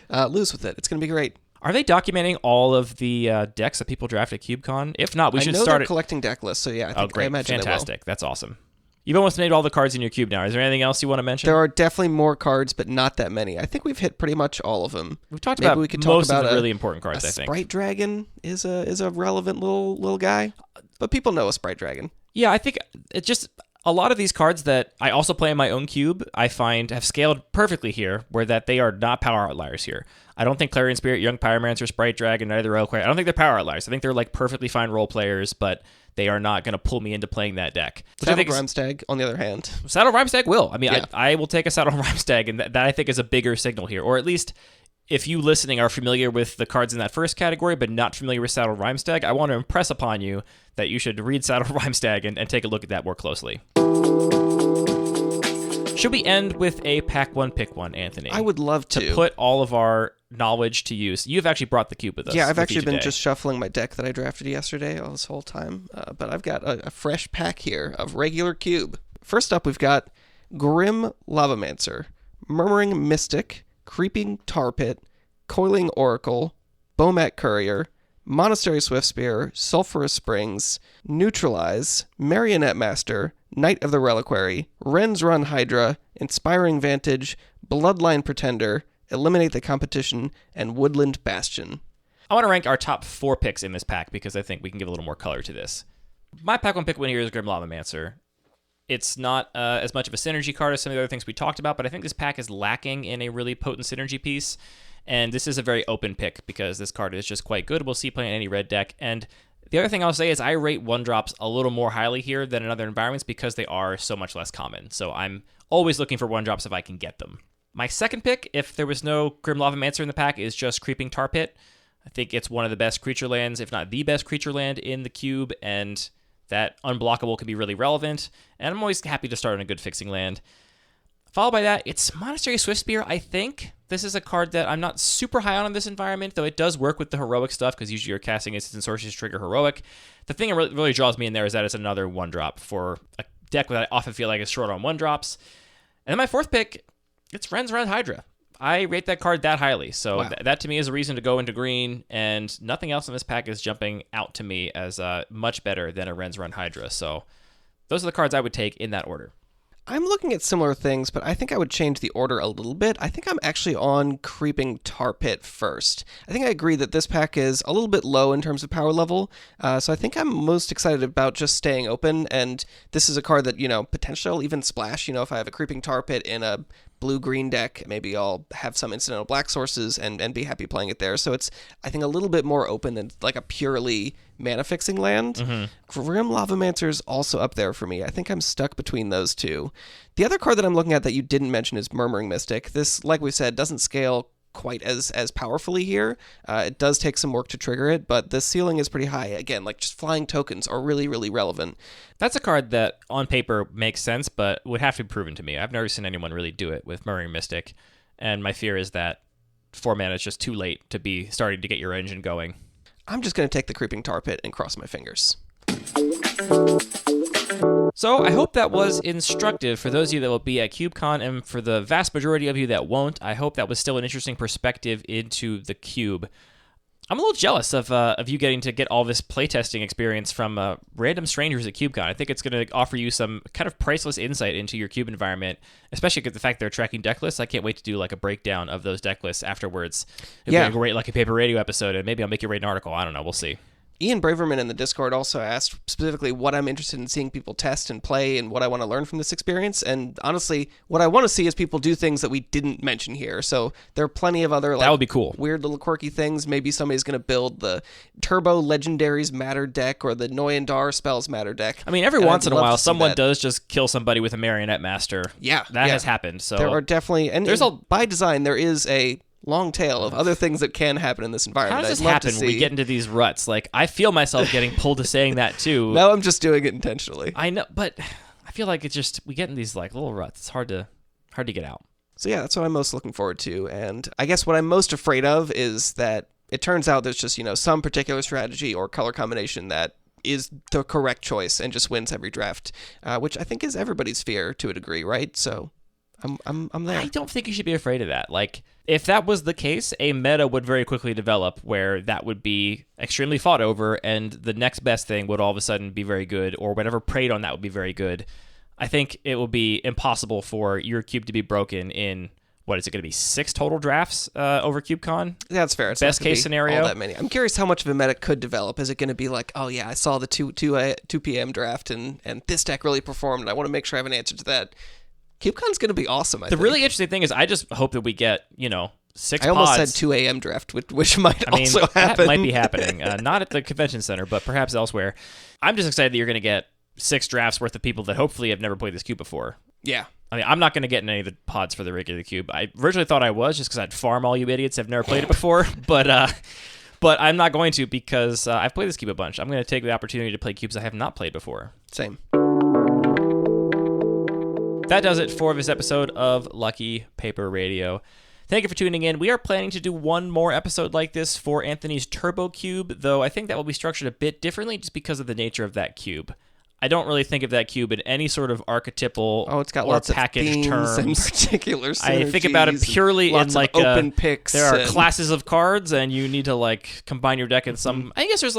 Speaker 5: go. Lose with it. It's going to be great.
Speaker 4: Are they documenting all of the decks that people draft at CubeCon? If not, we should
Speaker 5: start.
Speaker 4: start
Speaker 5: They're collecting deck lists, so yeah, I imagine
Speaker 4: fantastic. That's awesome. You've almost made all the cards in your cube now. Is there anything else you want to mention?
Speaker 5: There are definitely more cards, but not that many. I think we've hit pretty much all of them.
Speaker 4: We've talked about most of the really important cards, I think.
Speaker 5: Sprite Dragon is a relevant little guy, but people know a Sprite Dragon.
Speaker 4: Yeah, I think it just a lot of these cards that I also play in my own cube, I find have scaled perfectly here, where that they are not power outliers here. I don't think Clarion Spirit, Young Pyromancer, Sprite Dragon, Night of the Reliquary, I don't think they're power outliers. I think they're like perfectly fine role players, but they are not going to pull me into playing that deck. Which I
Speaker 5: Saddle
Speaker 4: think is,
Speaker 5: Brimstag, on the other hand.
Speaker 4: Saddle Rhymestag will. I mean,
Speaker 5: Yeah.
Speaker 4: I will take a Saddle Rhymestag, and that I think is a bigger signal here. Or at least, if you listening are familiar with the cards in that first category, but not familiar with Saddle Rhymestag, I want to impress upon you that you should read Saddle Rhymestag and take a look at that more closely. Should we end with a pack one, pick one, Anthony?
Speaker 5: I would love to.
Speaker 4: put all of our knowledge to use. You've actually brought the cube with us.
Speaker 5: Yeah, I've
Speaker 4: with
Speaker 5: actually
Speaker 4: you
Speaker 5: been
Speaker 4: today.
Speaker 5: just shuffling my deck that I drafted yesterday all this whole time. But I've got a fresh pack here of regular cube. First up, we've got Grim Lavamancer, Murmuring Mystic, Creeping Tar Pit, Coiling Oracle, Bomat Courier, Monastery Swiftspear, Sulphurous Springs, Neutralize, Marionette Master, Knight of the Reliquary, Ren's Run Hydra, Inspiring Vantage, Bloodline Pretender, Eliminate the Competition, and Woodland Bastion.
Speaker 4: I want to rank our top 4 picks in this pack because I think we can give a little more color to this. My pack one pick win here is Grim Lavamancer. It's not as much of a synergy card as some of the other things we talked about, but I think this pack is lacking in a really potent synergy piece. And this is a very open pick because this card is just quite good. We'll see playing any red deck. And the other thing I'll say is I rate 1-drops a little more highly here than in other environments because they are so much less common. So I'm always looking for 1-drops if I can get them. My second pick, if there was no Grim Lavamancer in the pack, is just Creeping Tar Pit. I think it's one of the best creature lands, if not the best creature land in the cube, and that unblockable can be really relevant. And I'm always happy to start on a good fixing land. Followed by that, it's Monastery Swiftspear, I think. This is a card that I'm not super high on in this environment, though it does work with the heroic stuff, because usually you're casting instants and sorceries to trigger heroic. The thing that really draws me in there is that it's another 1-drop for a deck that I often feel like is short on 1-drops. And then my fourth pick, it's Ren's Run Hydra. I rate that card that highly, so
Speaker 5: Wow.
Speaker 4: that to me is a reason to go into green, and nothing else in this pack is jumping out to me as much better than a Ren's Run Hydra. So those are the cards I would take in that order.
Speaker 5: I'm looking at similar things, but I think I would change the order a little bit. I think I'm actually on Creeping Tar Pit first. I think I agree that this pack is a little bit low in terms of power level, so I think I'm most excited about just staying open, and this is a card that, potentially I'll even splash. If I have a Creeping Tar Pit in a blue-green deck, maybe I'll have some incidental black sources and be happy playing it there. So it's, I think, a little bit more open than like a purely mana-fixing land. Grim Lavamancer's also up there for me. I think I'm stuck between those two. The other card that I'm looking at that you didn't mention is Murmuring Mystic. This, like we said, doesn't scale quite as powerfully here. It does take some work to trigger it, but the ceiling is pretty high. Again, like just flying tokens are really, really relevant.
Speaker 4: That's a card that on paper makes sense, but would have to be proven to me. I've never seen anyone really do it with Murmuring Mystic, and my fear is that 4 mana is just too late to be starting to get your engine going.
Speaker 5: I'm just going to take the Creeping Tar Pit and cross my fingers.
Speaker 4: So I hope that was instructive for those of you that will be at CubeCon, and for the vast majority of you that won't, I hope that was still an interesting perspective into the cube. I'm a little jealous of you getting to get all this playtesting experience from random strangers at CubeCon. I think it's going to offer you some kind of priceless insight into your cube environment, especially because the fact they're tracking deck lists. I can't wait to do like a breakdown of those deck lists afterwards. It'll be a great Lucky Paper Radio episode, and maybe I'll make you write an article. I don't know. We'll see.
Speaker 5: Ian Braverman in the Discord also asked specifically what I'm interested in seeing people test and play and what I want to learn from this experience. And honestly, what I want to see is people do things that we didn't mention here. So there are plenty of other
Speaker 4: that would be cool.
Speaker 5: weird little quirky things. Maybe somebody's going to build the Turbo Legendaries Matter deck or the Noyandar Spells Matter deck.
Speaker 4: I mean, every
Speaker 5: And
Speaker 4: once
Speaker 5: I'd
Speaker 4: in a
Speaker 5: love
Speaker 4: while,
Speaker 5: to see
Speaker 4: someone
Speaker 5: that.
Speaker 4: does just kill somebody with a Marionette Master.
Speaker 5: Yeah,
Speaker 4: That
Speaker 5: yeah.
Speaker 4: has happened. So
Speaker 5: There are definitely, and
Speaker 4: There's
Speaker 5: by design, there is a long tail of other things that can happen in this environment.
Speaker 4: how does this
Speaker 5: I'd love
Speaker 4: happen
Speaker 5: to
Speaker 4: when we
Speaker 5: see.
Speaker 4: get into these ruts? Like, I feel myself getting pulled to saying that too.
Speaker 5: Now I'm just doing it intentionally.
Speaker 4: I know, but I feel like it's just, we get in these like little ruts. It's hard to get out.
Speaker 5: So yeah, that's what I'm most looking forward to. And I guess what I'm most afraid of is that it turns out there's just, some particular strategy or color combination that is the correct choice and just wins every draft, which I think is everybody's fear to a degree, right? So I'm there.
Speaker 4: I don't think you should be afraid of that. Like, if that was the case, a meta would very quickly develop where that would be extremely fought over, and the next best thing would all of a sudden be very good, or whatever preyed on that would be very good. I think it will be impossible for your cube to be broken in, what is it going to be, 6 total drafts over CubeCon?
Speaker 5: That's fair. It's
Speaker 4: Best
Speaker 5: not gonna
Speaker 4: case
Speaker 5: be
Speaker 4: scenario?
Speaker 5: all that many. I'm curious how much of a meta could develop. Is it going to be like, oh yeah, I saw the 2 p.m. draft and this deck really performed, and I want to make sure I have an answer to that. CubeCon's going to be awesome, I
Speaker 4: The
Speaker 5: think.
Speaker 4: really interesting thing is I just hope that we get, 6
Speaker 5: I almost
Speaker 4: pods.
Speaker 5: said 2 a.m. draft, which might
Speaker 4: I mean,
Speaker 5: also
Speaker 4: that
Speaker 5: happen.
Speaker 4: might be happening. Not at the convention center, but perhaps elsewhere. I'm just excited that you're going to get 6 drafts worth of people that hopefully have never played this cube before.
Speaker 5: Yeah.
Speaker 4: I mean, I'm not going to get in any of the pods for the regular cube. I originally thought I was, just because I'd farm all you idiots who have never played it before. But I'm not going to, because I've played this cube a bunch. I'm going to take the opportunity to play cubes I have not played before.
Speaker 5: Same.
Speaker 4: That does it for this episode of Lucky Paper Radio. Thank you for tuning in. We are planning to do one more episode like this for Anthony's Turbo Cube, though I think that will be structured a bit differently just because of the nature of that cube. I don't really think of that cube in any sort of archetypal
Speaker 5: it's got
Speaker 4: or
Speaker 5: lots
Speaker 4: package
Speaker 5: of themes
Speaker 4: terms.
Speaker 5: and particular synergies.
Speaker 4: I think about it purely
Speaker 5: lots
Speaker 4: in like
Speaker 5: of open picks.
Speaker 4: there are
Speaker 5: and...
Speaker 4: classes of cards, and you need to like combine your deck in some. I guess there's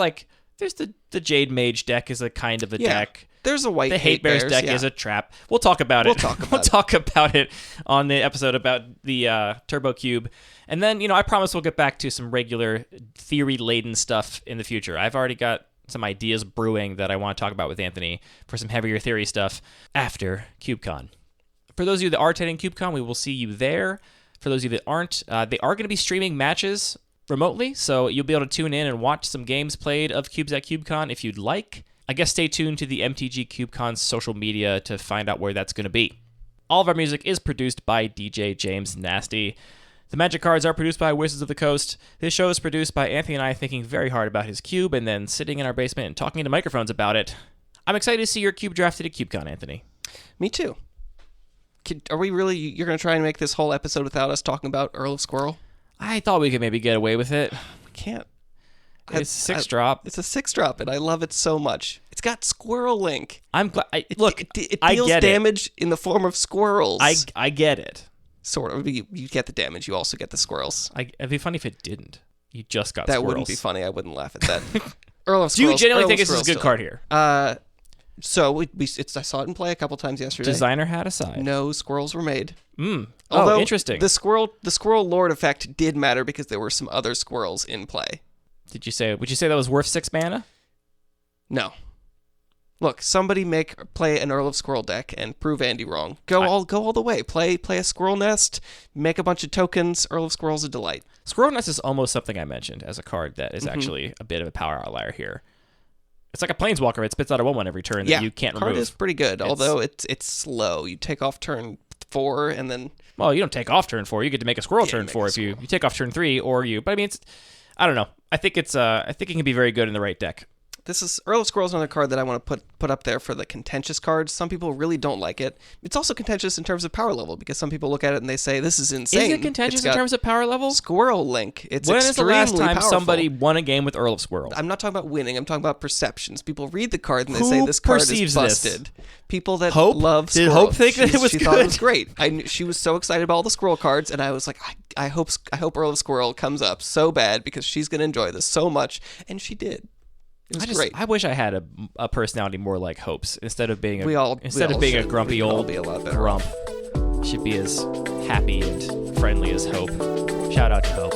Speaker 4: the Jade Mage deck is a kind of a deck.
Speaker 5: There's a white
Speaker 4: The Hate Bears deck is a trap. We'll talk about it. We'll talk about it on the episode about the Turbo Cube. And then, I promise we'll get back to some regular theory-laden stuff in the future. I've already got some ideas brewing that I want to talk about with Anthony for some heavier theory stuff after CubeCon. For those of you that are attending CubeCon, we will see you there. For those of you that aren't, they are going to be streaming matches remotely, so you'll be able to tune in and watch some games played of cubes at CubeCon if you'd like. I guess stay tuned to the MTG CubeCon's social media to find out where that's going to be. All of our music is produced by DJ James Nasty. The Magic cards are produced by Wizards of the Coast. This show is produced by Anthony and I thinking very hard about his cube and then sitting in our basement and talking into microphones about it. I'm excited to see your cube drafted at CubeCon, Anthony.
Speaker 5: Me too. Are we really... You're going to try and make this whole episode without us talking about Earl of Squirrel?
Speaker 4: I thought we could maybe get away with it.
Speaker 5: We can't.
Speaker 4: It's a 6-drop.
Speaker 5: It's a 6-drop, and I love it so much. It's got Squirrel Link.
Speaker 4: I'm glad. It
Speaker 5: deals damage in the form of squirrels.
Speaker 4: I get it.
Speaker 5: Sort of. You get the damage. You also get the squirrels.
Speaker 4: It'd be funny if it didn't. You just got
Speaker 5: that
Speaker 4: squirrels.
Speaker 5: Wouldn't be funny. I wouldn't laugh at that. Earl of Squirrels.
Speaker 4: Do you genuinely
Speaker 5: Earl
Speaker 4: think
Speaker 5: of
Speaker 4: this is a good
Speaker 5: Squirrels
Speaker 4: card here?
Speaker 5: So I saw it in play a couple times yesterday.
Speaker 4: Designer hat aside.
Speaker 5: No squirrels were made.
Speaker 4: Although, interesting.
Speaker 5: The squirrel lord effect did matter because there were some other squirrels in play.
Speaker 4: Would you say that was worth 6 mana?
Speaker 5: No. Look, somebody play an Earl of Squirrel deck and prove Andy wrong. Go all the way. Play a Squirrel Nest, make a bunch of tokens. Earl of Squirrel's a delight.
Speaker 4: Squirrel Nest is almost something I mentioned as a card that is actually a bit of a power outlier here. It's like a Planeswalker. It spits out a 1/1 every turn that you can't remove.
Speaker 5: The card is pretty good, although it's slow. You take off turn 4 and then...
Speaker 4: Well, you don't take off turn 4. You get to make a squirrel turn 4 if you take off turn 3 or you... But I mean, I don't know. I think it can be very good in the right deck.
Speaker 5: This is Earl of Squirrel is another card that I want to put up there for the contentious cards. Some people really don't like it. It's also contentious in terms of power level because some people look at it and they say this is insane.
Speaker 4: Is it contentious in terms of power level?
Speaker 5: Squirrel Link. It's
Speaker 4: when is the last time
Speaker 5: powerful.
Speaker 4: somebody won a game with Earl of Squirrel?
Speaker 5: I'm not talking about winning. I'm talking about perceptions. People read the card and they say this card is busted. People that love Squirrel.
Speaker 4: Did Hope think that it was
Speaker 5: she
Speaker 4: good?
Speaker 5: Thought it was great. She was so excited about all the Squirrel cards, and I was like, I hope Earl of Squirrel comes up so bad because she's going to enjoy this so much, and she did. It was great.
Speaker 4: I wish I had a personality more like Hope's instead of being
Speaker 5: a
Speaker 4: grumpy old
Speaker 5: be a lot better
Speaker 4: grump. Should be as happy and friendly as Hope. Shout out to Hope.